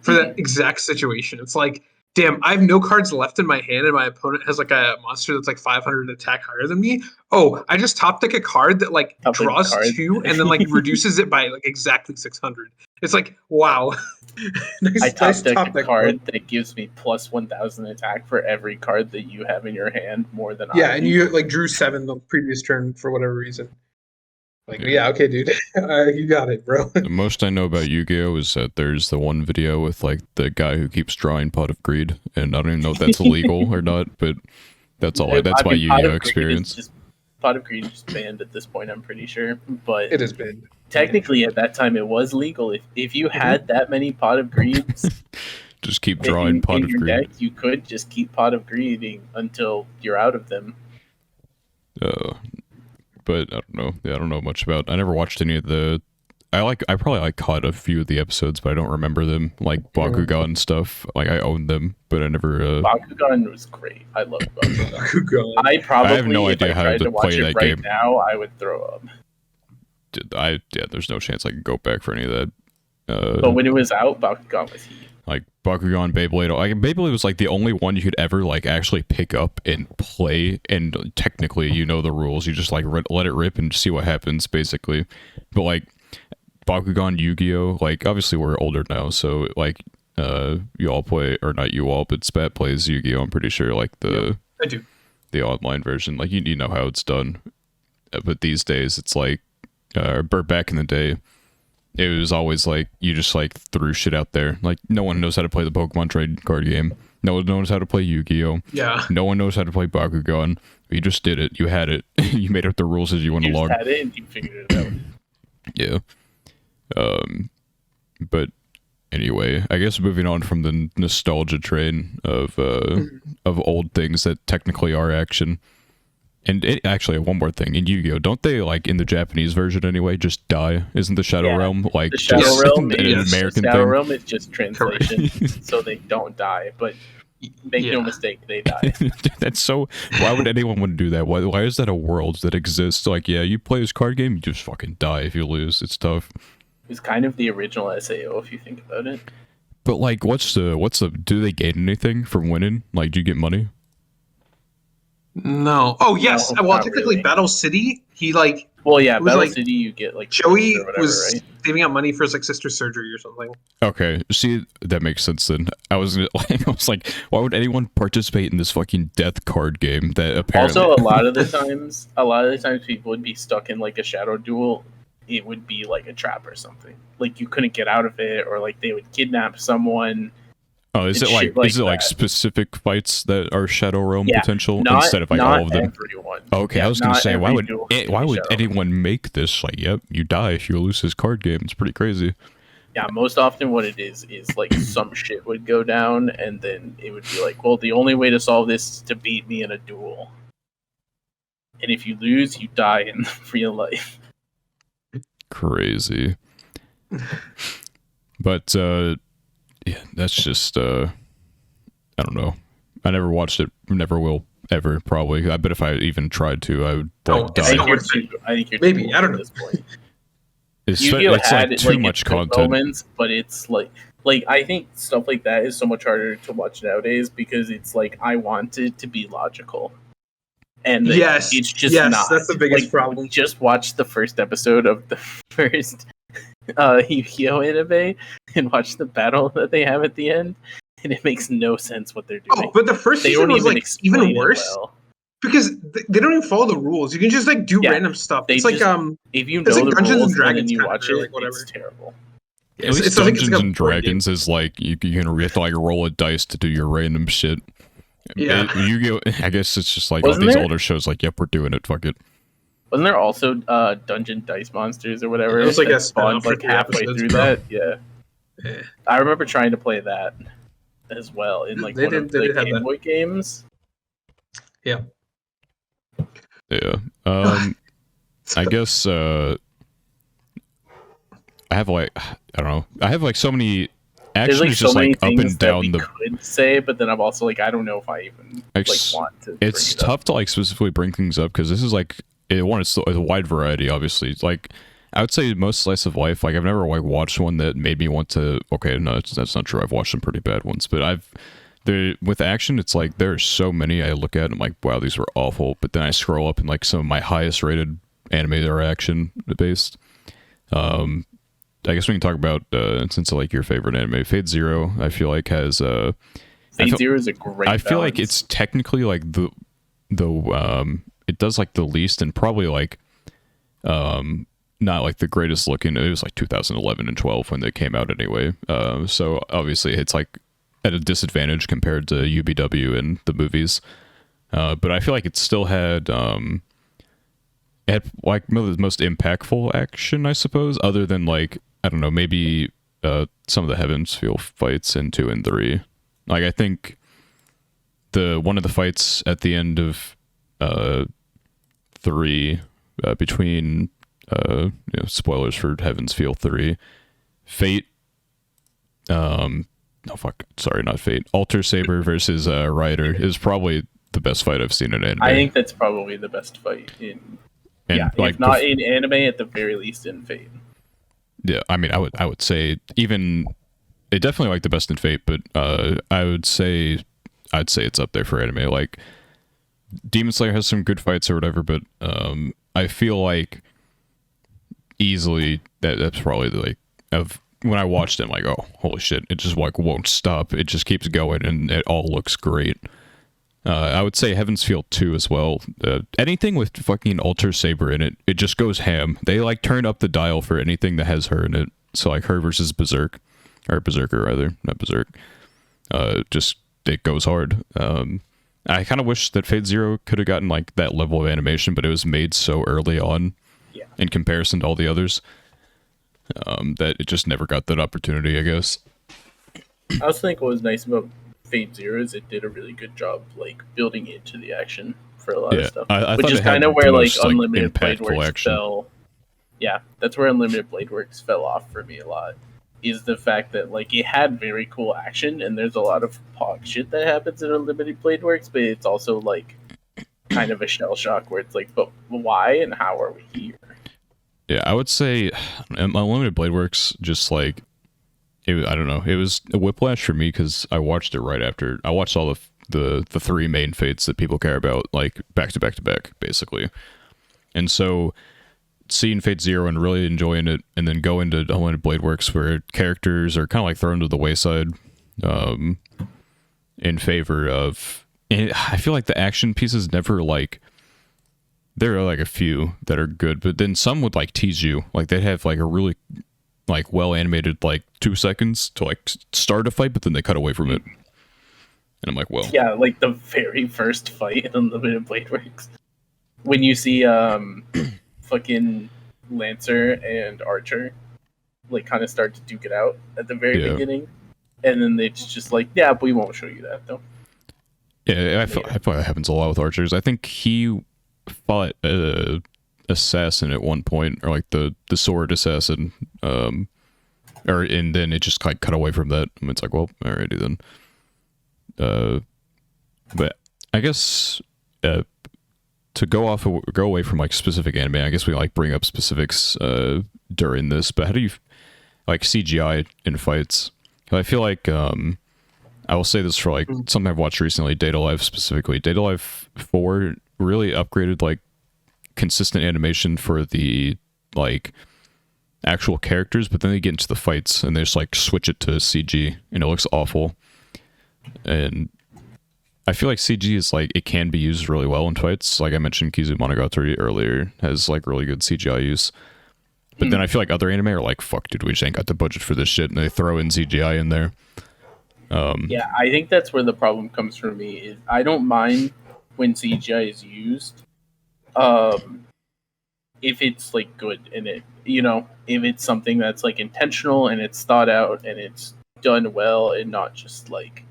for that exact situation. It's like, damn, I have no cards left in my hand, and my opponent has like a monster that's like 500 attack higher than me. Oh, I just top deck a card that like Top deck draws card. 2 and then like reduces it by like exactly 600. It's like, wow, I nice top deck a top deck, bro. card that gives me plus 1,000 attack for every card that you have in your hand more than Yeah, I and do. you like drew 7 the previous turn for whatever reason. Like, Yeah. yeah, okay, dude, you got it, bro. The most I know about Yu-Gi-Oh is that there's the one video with like the guy who keeps drawing Pot of Greed, and I don't even know if that's illegal or not, but that's all. That's my Yu-Gi-Oh experience. Pot of Greed is just banned at this point, I'm pretty sure. But It has been technically, at that time, it was legal. If you had that many Pot of Greeds Just keep drawing Pot in of your Greed. deck, you could just keep Pot of Greeding until you're out of them. But I don't know. Yeah, I don't know much about. I never watched any of the. I probably caught a few of the episodes, but I don't remember them. Like Bakugan stuff. Like I own them, but I never. Bakugan was great. I love Bakugan. Bakugan. I probably, I have no idea if I how tried to watch play it that right game. now, I would throw up. There's no chance I could go back for any of that. But when it was out, Bakugan was heat. Like Bakugan, Beyblade. Like Beyblade was like the only one you could ever like actually pick up and play, and technically you know the rules. You just like let it rip and see what happens, basically. But like Bakugan, Yu-Gi-Oh, like obviously we're older now, so like you all play, or not you all, but Spat plays Yu-Gi-Oh. I'm pretty sure like I do. the online version, like you know how it's done. But these days it's like, or back in the day, it was always like you just like threw shit out there. Like no one knows how to play the Pokemon trade card game. No one knows how to play Yu-Gi-Oh. Yeah. No one knows how to play Bakugan. You just did it. You had it. You made up the rules as you went along. You just had it and you figured it out. Yeah. But anyway, I guess moving on from the nostalgia train of old things that technically are action. And actually, one more thing in Yu-Gi-Oh, don't they like in the Japanese version anyway just die? Isn't the Shadow Realm like the Shadow just Realm an is, American Shadow thing? Realm is just translation, so they don't die. But make no mistake, they die. That's so. Why would anyone want to do that? Why is that a world that exists? Like, yeah, you play this card game, you just fucking die if you lose. It's tough. It's kind of the original SAO if you think about it. But like, what's the? Do they gain anything from winning? Like, do you get money? No. Oh yes. No, Well, not technically, really. Battle City. He like. Well, yeah, It was Battle like City you get like Joey or whatever, was right? saving up money for his like sister's surgery or something. Okay, see, that makes sense then. I was like, why would anyone participate in this fucking death card game that apparently... Also, a lot of the times people would be stuck in like a shadow duel. It would be like a trap or something. Like you couldn't get out of it, or like they would kidnap someone. Oh, is it like that. specific fights that are Shadow Realm Yeah, potential instead of like all of them? Everyone. Okay, Yeah, I was gonna not say why every would duel why is would Shadow anyone make this like? Yep, you die if you lose this card game. It's pretty crazy. Yeah, most often what it is like some shit would go down, and then it would be like, well, the only way to solve this is to beat me in a duel. And if you lose, you die in real life. Crazy. But yeah, that's just I don't know. I never watched it. Never will ever. Probably. I bet if I even tried to, I would like die. I think you're maybe. I don't know. at this point. It's had like too much content. Moments, but it's like I think stuff like that is so much harder to watch nowadays because it's like I want it to be logical. And it's just not. That's the biggest problem. Just watch the first episode of the first Yu-Gi-Oh anime and watch the battle that they have at the end, and it makes no sense what they're doing. Oh, but the first season was like even worse because they don't even follow the rules. You can just like do random stuff. It's like if you know it's like the Dungeons rules and Dragons and then you watch it, like whatever. it's terrible. At least Dungeons and Dragons is like you have to like roll a dice to do your random shit. Yeah, I guess it's just like all these older shows. Like, yep, we're doing it. Fuck it. Wasn't there also Dungeon Dice Monsters or whatever? It was like a spawned like halfway through that. Yeah, I remember trying to play that as well in like one of the Game Boy games. Yeah. Yeah. I guess I have like I don't know. I have like so many There's action like is so just many like up things and that we down the could say, but then I'm also like, I don't know if I even like want to bring it's it up. tough to like specifically bring things up because this is like it's a wide variety. Obviously, it's like I would say most slice of life. Like I've never like watched one that made me want to. Okay, no, that's not true. I've watched some pretty bad ones, but with action, it's like there's so many I look at and I'm like, wow, these were awful. But then I scroll up and like some of my highest rated anime that are action based. I guess we can talk about since like your favorite anime, Fate Zero. I feel like has Fate Zero is a great. I feel balance. like it's technically like the it does like the least and probably like not like the greatest looking. It was like 2011 and 12 when they came out anyway. So obviously it's like at a disadvantage compared to UBW and the movies. But I feel like it still had it had like one of the most impactful action, I suppose, other than like I don't know, maybe some of the Heavens Feel fights in 2 and 3. Like I think the one of the fights at the end of 3 between spoilers for Heavens Feel 3, Fate no fuck sorry not Fate, Alter Saber versus Rider is probably the best fight I've seen in anime. I think that's probably the best fight in like, if not in anime, at the very least in Fate. Yeah, I mean, I would say even it definitely like the best in Fate, but I'd say it's up there for anime. Like Demon Slayer has some good fights or whatever, but I feel like easily that's probably the, like of when I watched it, I'm like, oh holy shit, it just like won't stop. It just keeps going and it all looks great. I would say Heaven's Feel 2 as well. Anything with fucking Alter Saber in it, it just goes ham. They like turn up the dial for anything that has her in it. So like her versus Berserk, or Berserker rather, not Berserk. Just it goes hard. I kind of wish that Fate Zero could have gotten like that level of animation, but it was made so early on in comparison to all the others that it just never got that opportunity, I guess. I also think what was nice about Fate Zero is it did a really good job like building into the action for a lot of stuff, I which thought is it had kind of the where like most, Unlimited Blade impactful Works action. fell. Yeah, that's where Unlimited Blade Works fell off for me a lot. Is the fact that like it had very cool action and there's a lot of pog shit that happens in Unlimited Blade Works, but it's also like kind of a shell shock where it's like, but why and how are we here? Yeah, I would say Unlimited Blade Works just like I don't know. It was a whiplash for me because I watched it right after. I watched all the 3 main fates that people care about, like back to back to back, basically. And so seeing Fate Zero and really enjoying it, and then go into Unlimited Blade Works where characters are kind of like thrown to the wayside in favor of. And I feel like the action pieces never like. There are like a few that are good, but then some would like tease you. Like they'd have like a really like well animated like 2 seconds to like start a fight, but then they cut away from it, and I'm like, well, yeah, like the very first fight in Unlimited Blade Works when you see fucking Lancer and Archer like kind of start to duke it out at the very beginning, and then they just like, yeah, but we won't show you that though. Yeah, I feel like that happens a lot with archers. I think he fought assassin at one point, or like the sword assassin, and then it just like cut away from that. I mean, it's like, well, alrighty then. But I guess to go away from like specific anime, I guess we like bring up specifics during this. But how do you like CGI in fights? I feel like I will say this for like something I've watched recently, Data Life specifically. Data Life 4 really upgraded like consistent animation for the like actual characters, but then they get into the fights and they just like switch it to CG and it looks awful. And I feel like CG is like it can be used really well in fights. Like I mentioned, Kizumonogatari earlier has like really good CGI use. But then I feel like other anime are like, fuck, dude, we just ain't got the budget for this shit, and they throw in CGI in there. Yeah, I think that's where the problem comes for me. Is I don't mind when CGI is used, if it's like good and it, if it's something that's like intentional and it's thought out and it's done well and not just like,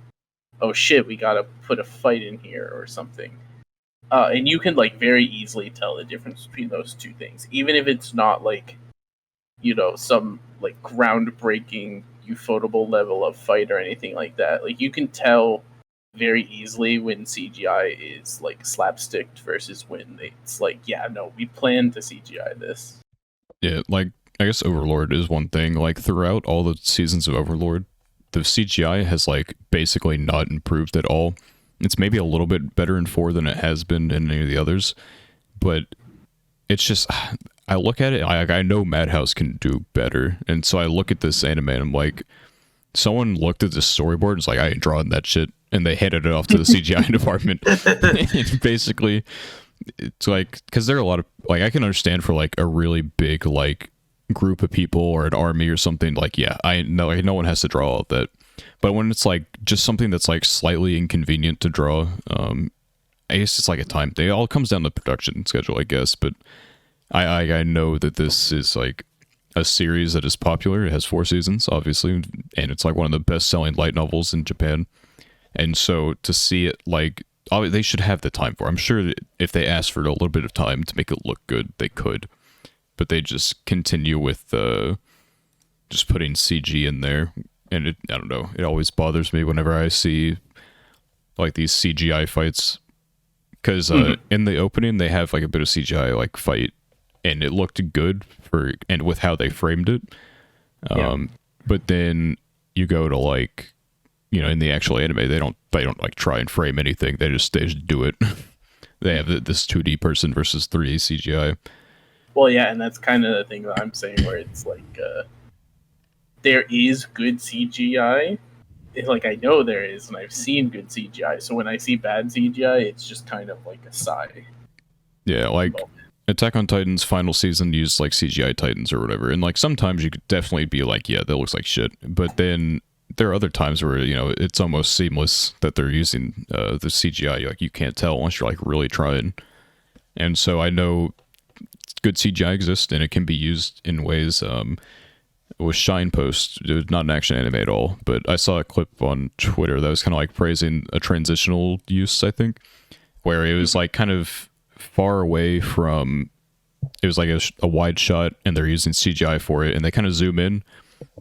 oh shit, we gotta put a fight in here or something. And you can like very easily tell the difference between those two things, even if it's not like, you know, some like groundbreaking ufotable level of fight or anything like that. Like you can tell very easily when CGI is like slapsticked versus when it's like, yeah, no, we planned to CGI this. Yeah, like I guess Overlord is one thing. Like throughout all the seasons of Overlord, the CGI has like basically not improved at all. It's maybe a little bit better in 4 than it has been in any of the others, but it's just, I look at it, I know Madhouse can do better, and so I look at this anime and I'm like, someone looked at the storyboard and was like, I ain't drawing that shit, and they handed it off to the CGI department. And basically, it's like, because there are a lot of, like, I can understand for like a really big like group of people or an army or something, like, yeah, I know, like, no one has to draw all of that. But when it's like just something that's like slightly inconvenient to draw, I guess it's like a time thing. It all comes down to production schedule, I guess. But I know that this is like a series that is popular. It has 4 seasons, obviously, and it's like one of the best-selling light novels in Japan. And so to see it, like, they should have the time for it. I'm sure that if they asked for a little bit of time to make it look good, they could. But they just continue with just putting CG in there. And I don't know, it always bothers me whenever I see like these CGI fights. Because in the opening, they have like a bit of CGI like fight, and it looked good and with how they framed it. But then you go to like, you know, in the actual anime, they don't like try and frame anything. They just do it. They have this 2D person versus 3D CGI. Well, yeah, and that's kind of the thing that I'm saying, where it's like there is good CGI. Like, I know there is, and I've seen good CGI. So when I see bad CGI, it's just kind of like a sigh. Yeah, like Attack on Titan's final season used like CGI Titans or whatever, and like sometimes you could definitely be like, yeah, that looks like shit. But then there are other times where, you know, it's almost seamless that they're using the CGI. Like, you can't tell unless you're like really trying. And so I know good CGI exists, and it can be used in ways. With Shine Post, it was not an action anime at all, but I saw a clip on Twitter that was kind of like praising a transitional use, I think, where it was like kind of far away from, it was like a wide shot, and they're using CGI for it, and they kind of zoom in,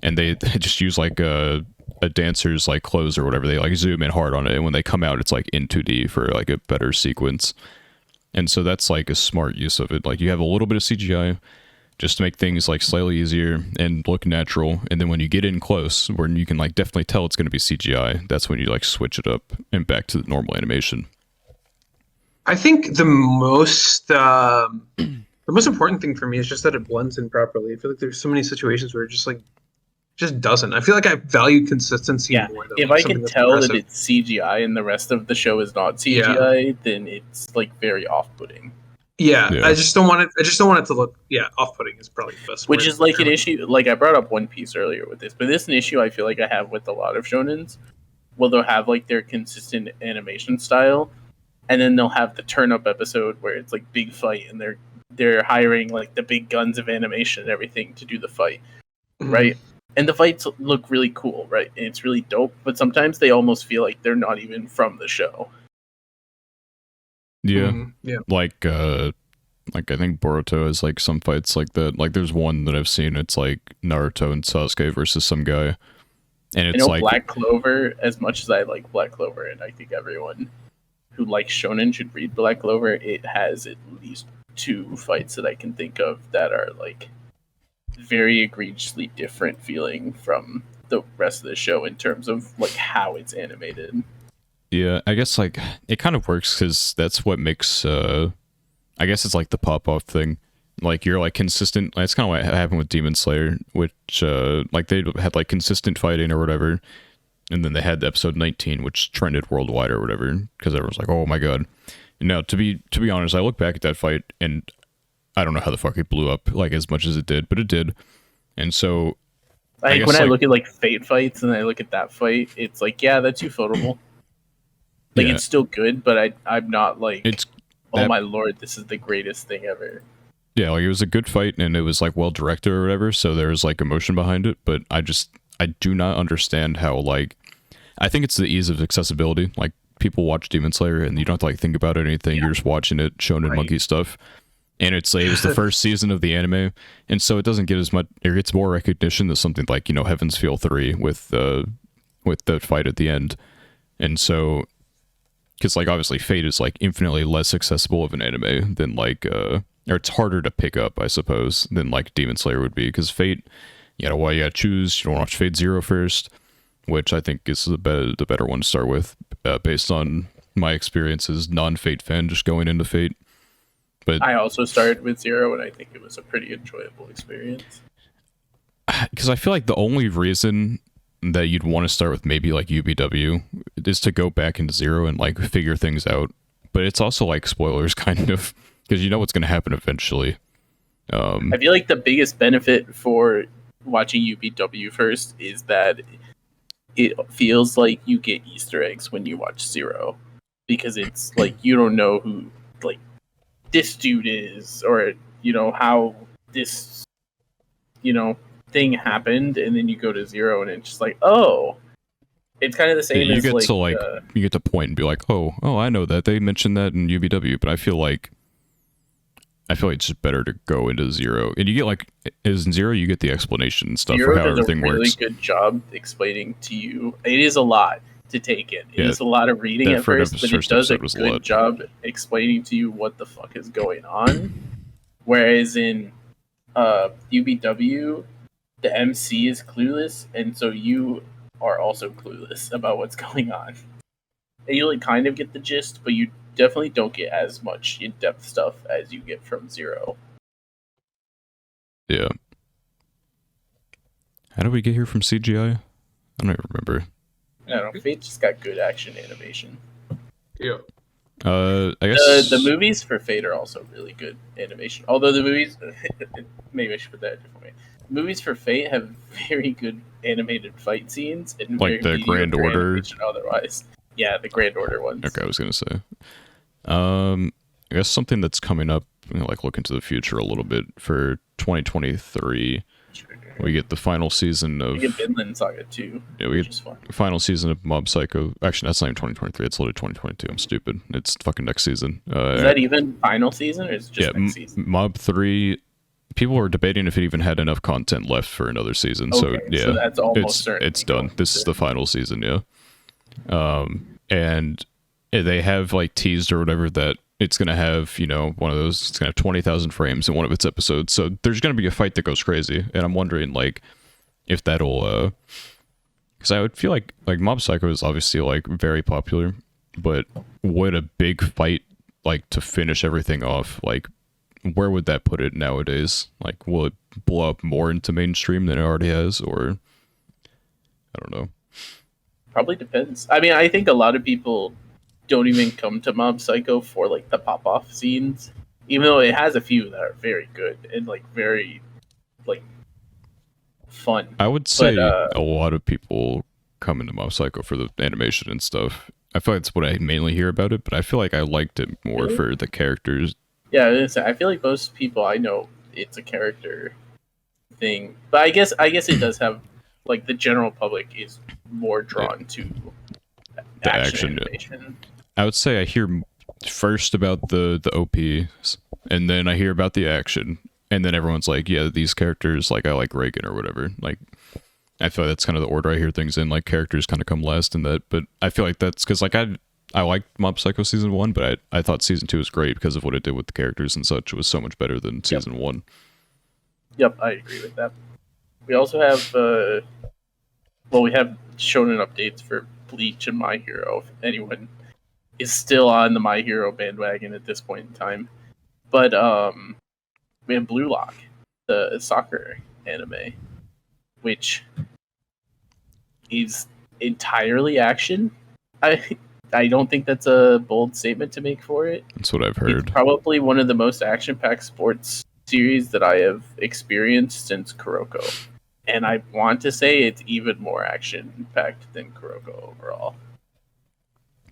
and they just use like a dancer's like clothes or whatever. They like zoom in hard on it, and when they come out, it's like in 2D for like a better sequence. And so that's like a smart use of it. Like, you have a little bit of CGI just to make things like slightly easier and look natural, and then when you get in close, where you can like definitely tell it's going to be CGI, that's when you like switch it up and back to the normal animation. I think the most important thing for me is just that it blends in properly. I feel like there's so many situations where it just doesn't. I feel like I value consistency more than if like I can tell that it's CGI and the rest of the show is not CGI, then it's like very off-putting. Yeah, I just don't want it to look off-putting is probably the best. Which is like an issue. Like, I brought up One Piece earlier with this, but this is an issue I feel like I have with a lot of shonens. Well, they'll have like their consistent animation style, and then they'll have the turn-up episode where it's like big fight, and they're hiring like the big guns of animation and everything to do the fight, right? And the fights look really cool, right? And it's really dope, but sometimes they almost feel like they're not even from the show. Yeah. Like I think Boruto has like some fights like that. Like, there's one that I've seen, it's like Naruto and Sasuke versus some guy. And it's like Black Clover, as much as I like Black Clover, and I think everyone who likes shonen should read Black Clover, it has at least 2 fights that I can think of that are like very egregiously different feeling from the rest of the show in terms of like how it's animated. Yeah, I guess like it kind of works because that's what makes I guess it's like the pop-off thing. Like, you're like consistent. That's kind of what happened with Demon Slayer, which like they had like consistent fighting or whatever, and then they had episode 19, which trended worldwide or whatever, because everyone's like, oh my god. And now, to be honest, I look back at that fight and I don't know how the fuck it blew up like as much as it did, but it did. And so like, when I look at like Fate fights and I look at that fight, it's like, yeah, that's ufotable. Like, it's still good, but I'm not like, oh my lord, this is the greatest thing ever. Yeah, like, it was a good fight, and it was like well directed or whatever, so there was like emotion behind it, but I do not understand how, like, I think it's the ease of accessibility. Like, people watch Demon Slayer and you don't have to like think about anything. You're just watching it, shonen monkey stuff. And it's like, it was the first season of the anime, and so it doesn't get as much. It gets more recognition than something like Heaven's Feel 3 with the fight at the end, and so because like obviously Fate is like infinitely less accessible of an anime than like or it's harder to pick up, I suppose, than like Demon Slayer would be, because Fate, you gotta choose. You don't watch Fate Zero first, which I think is the better one to start with, based on my experiences, non-Fate fan, just going into Fate. But I also started with Zero, and I think it was a pretty enjoyable experience. Because I feel like the only reason that you'd want to start with maybe like UBW is to go back into Zero and like figure things out. But it's also like spoilers, kind of, because you know what's going to happen eventually. I feel like the biggest benefit for watching UBW first is that it feels like you get Easter eggs when you watch Zero, because it's like you don't know who like this dude is, or how this thing happened, and then you go to Zero and it's just like, oh, it's kind of the same. You as get like, to like you get to point and be like, oh, I know that they mentioned that in UBW, but I feel like it's just better to go into Zero, and you get like, is in Zero you get the explanation and stuff Zero for how does everything a really works. good job explaining to you. It is a lot to take in. It is a lot of reading at first, but it does a good job explaining to you what the fuck is going on. Whereas in UBW, the MC is clueless, and so you are also clueless about what's going on. And you like kind of get the gist, but you definitely don't get as much in-depth stuff as you get from Zero. Yeah. How did we get here from CGI? I don't even remember. I don't know. Fate just got good action animation. Yeah. I guess the movies for Fate are also really good animation. Although the movies, maybe I should put that a different way. Movies for Fate have very good animated fight scenes and like the Grand Order. Otherwise, yeah, the Grand Order ones. Okay, I was gonna say. I guess something that's coming up, like look into the future a little bit for 2023. We get the final season of. We get Vinland Saga 2. Yeah, we get the final season of Mob Psycho. Actually, that's not even 2023. It's literally 2022. I'm stupid. It's fucking next season. Is that even final season, or is it just next season? Mob 3. People were debating if it even had enough content left for another season. Okay, so yeah, so that's almost certain. It's done. This is the final season. Yeah. And they have like teased or whatever that it's going to have, one of those, it's going to have 20,000 frames in one of its episodes. So there's going to be a fight that goes crazy. And I'm wondering like if that'll, because I would feel like Mob Psycho is obviously like very popular, but would a big fight like to finish everything off, like where would that put it nowadays? Like will it blow up more into mainstream than it already has, or I don't know. Probably depends. I mean, I think a lot of people don't even come to Mob Psycho for like the pop-off scenes, even though it has a few that are very good and like very like fun. I would say a lot of people come into Mob Psycho for the animation and stuff. I feel like that's what I mainly hear about it, but I feel like I liked it more for the characters. Yeah, I feel like most people I know, it's a character thing, but I guess it does have like the general public is more drawn to the action animation. I would say I hear first about the OPs, and then I hear about the action, and then everyone's like, yeah, these characters, like I like Reagan or whatever. Like I feel like that's kind of the order I hear things in, like characters kind of come last in that, but I feel like that's because like I liked Mob Psycho season 1, but I thought season 2 was great because of what it did with the characters and such. It was so much better than season 1. Yep, I agree with that. We also have we have shonen updates for Bleach and My Hero, if anyone is still on the My Hero bandwagon at this point in time. But we have Blue Lock, the soccer anime, which is entirely action. I don't think that's a bold statement to make for it. That's what I've heard. It's probably one of the most action-packed sports series that I have experienced since Kuroko. And I want to say it's even more action-packed than Kuroko overall.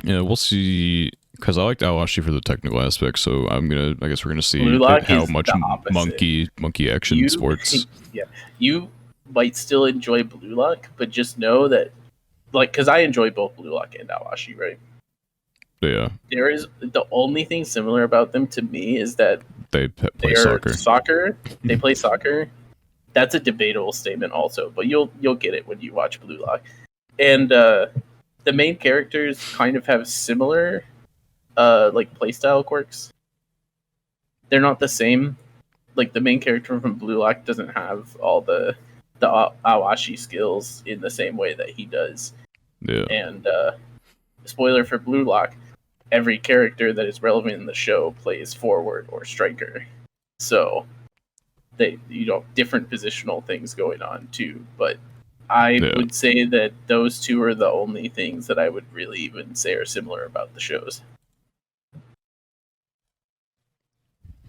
Yeah, we'll see. Because I liked Awashi for the technical aspect, so I guess we're gonna see how much monkey action sports. Yeah, you might still enjoy Blue Lock, but just know that, like, because I enjoy both Blue Lock and Awashi, right? Yeah, There is the only thing similar about them to me is that play they are soccer. soccer. They play soccer. That's a debatable statement, also, but you'll get it when you watch Blue Lock. And the main characters kind of have similar like playstyle quirks. They're not the same. Like the main character from Blue Lock doesn't have all the Awashi skills in the same way that he does. Yeah, And spoiler for Blue Lock, every character that is relevant in the show plays forward or striker. So they different positional things going on too. But I would say that those two are the only things that I would really even say are similar about the shows.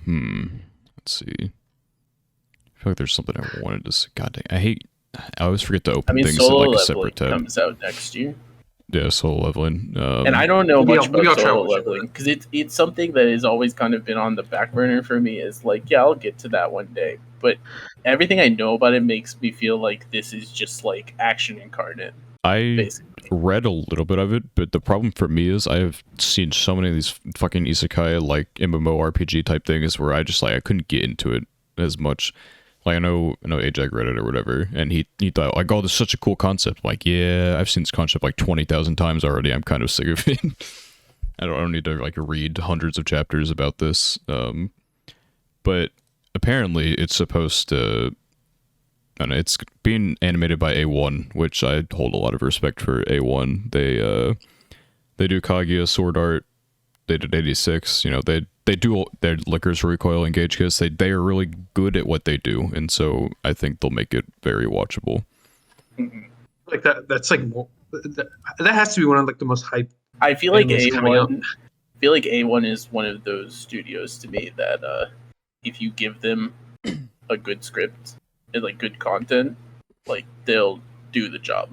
Let's see. I feel like there's something I wanted to say. God dang, I always forget to open things in like a separate tab. Comes out next year. Yeah, solo leveling. And I don't know much about solo leveling because it's something that has always kind of been on the back burner for me. Is like, yeah, I'll get to that one day. But everything I know about it makes me feel like this is just like action incarnate. Basically. Read a little bit of it, but the problem for me is I have seen so many of these fucking isekai like MMORPG type things where I just like I couldn't get into it as much. Like I know Ajak read it or whatever, and he thought like, oh, this is such a cool concept. Like, yeah, I've seen this concept like 20,000 times already. I'm kind of sick of it. I don't need to like read hundreds of chapters about this. But apparently it's supposed to. And it's being animated by A1, which I hold a lot of respect for A1. They do Kaguya Sword Art. They did 86. You know, they do their Liquors Recoil and Gauge Kiss. They are really good at what they do, and so I think they'll make it very watchable. Like that's like that has to be one of like the most hype. I feel like A1. I feel like A1 is one of those studios to me that if you give them a good script and like good content, like they'll do the job.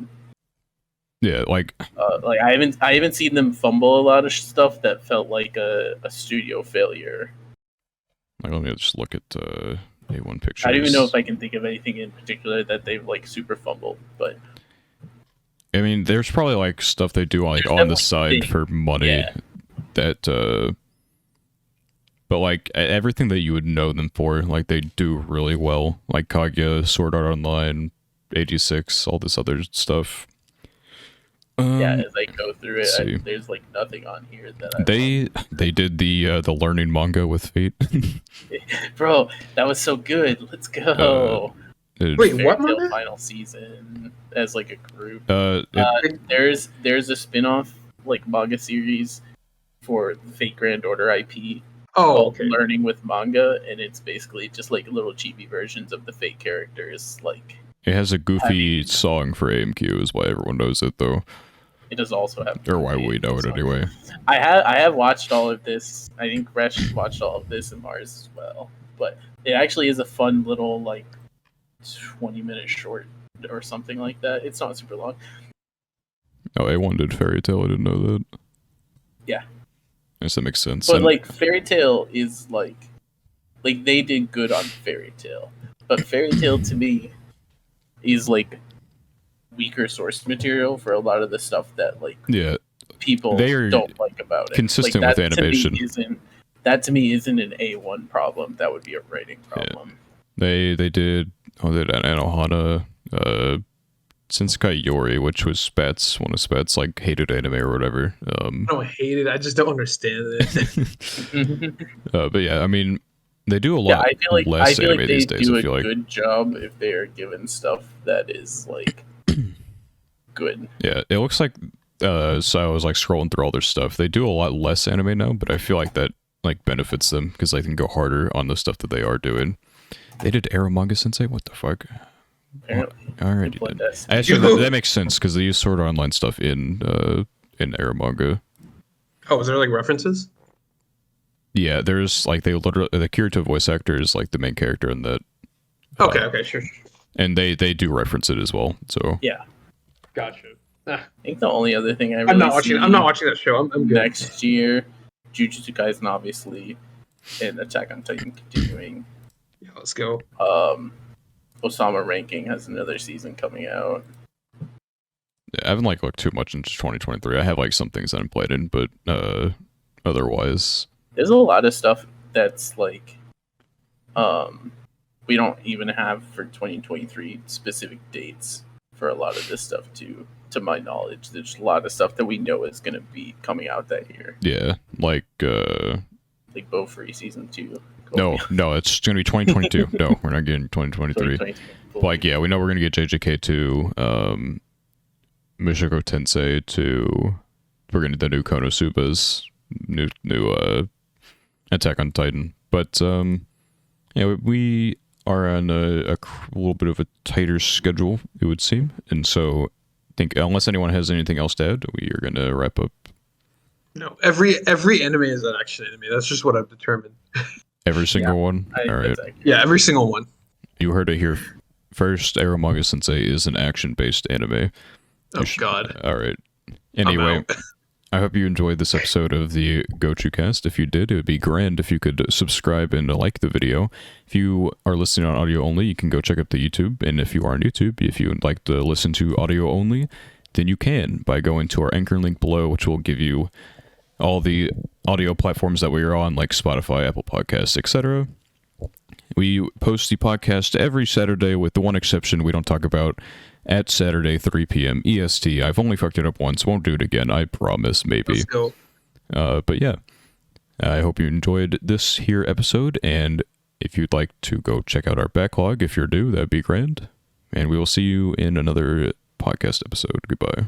Yeah, like I haven't seen them fumble a lot of stuff that felt like a studio failure. Like, let me just look at A1 pictures. I don't even know if I can think of anything in particular that they've like super fumbled, but I mean, there's probably like stuff they do like on the side for money that but like everything that you would know them for, like they do really well. Like Kaguya, Sword Art Online, 86, all this other stuff. As I go through it, there's like nothing on here that they did the learning manga with Fate. Bro, that was so good. Let's go. Wait, what manga? Final season as like a group. There's a spin-off like manga series for Fate Grand Order IP. Called Learning with Manga, and it's basically just like little chibi versions of the Fate characters. Like it has a goofy song for AMQ, is why everyone knows it though. It does also have, or why we know it anyway. I have watched all of this. I think Resh watched all of this and Mars as well. But it actually is a fun little like 20-minute short or something like that. It's not super long. Oh, A1 did Fairy Tail. I didn't know that. Yeah. Yes, that makes sense. But like Fairy Tail is like they did good on Fairy Tail. But Fairy Tail to me is like weaker source material for a lot of the stuff that like people don't like about it. Consistent like, with animation. That to me isn't an A1 problem. That would be a writing problem. Yeah. They did Anohana, Sensekai Yori, which was one of Spat's like hated anime or whatever. I don't hate it. I just don't understand it. But yeah, I mean, they do a lot less anime these days. I feel like they do a good job if they are given stuff that is like good. Yeah, it looks like. So I was like scrolling through all their stuff. They do a lot less anime now, but I feel like that like benefits them because they can go harder on the stuff that they are doing. They did Arrow Manga Sensei. What the fuck? Apparently. Alrighty then. Actually, that makes sense because they use Sword Art Online stuff in Arrow Manga. Oh, is there like references? Yeah, there's like the Kirito voice actor is like the main character in that. Okay, sure. And they do reference it as well. So yeah, gotcha. I think the only other thing I'm not watching that show. I'm good. Next year, Jujutsu Kaisen obviously, and Attack on Titan continuing. Yeah, let's go. Osama Ranking has another season coming out. I haven't like looked too much into 2023. I have like some things that I'm played in, but otherwise, there's a lot of stuff that's like, we don't even have for 2023 specific dates for a lot of this stuff too. To my knowledge, there's a lot of stuff that we know is going to be coming out that year. Yeah, like Bow Free Season 2. No, it's going to be 2022. No, we're not getting 2023. Like, yeah, we know we're going to get JJK 2, Mushoku Tensei 2. We're going to get the new Konosuba's, new Attack on Titan. But, yeah, we are on a little bit of a tighter schedule, it would seem. And so, I think, unless anyone has anything else to add, we are going to wrap up. No, every anime is an action anime. That's just what I've determined. Every single one? All right. Yeah, every single one. You heard it here first. Eromanga Sensei is an action-based anime. Oh, God. All right. Anyway, I hope you enjoyed this episode of the Gochuucast. If you did, it would be grand if you could subscribe and like the video. If you are listening on audio only, you can go check out the YouTube. And if you are on YouTube, if you would like to listen to audio only, then you can by going to our anchor link below, which will give you all the audio platforms that we are on, like Spotify, Apple Podcasts, etc. We post the podcast every Saturday, with the one exception we don't talk about, at Saturday, 3 p.m. EST. I've only fucked it up once. Won't do it again, I promise, maybe. Let's go. But yeah, I hope you enjoyed this here episode, and if you'd like to go check out our backlog, if you're new, that'd be grand. And we will see you in another podcast episode. Goodbye.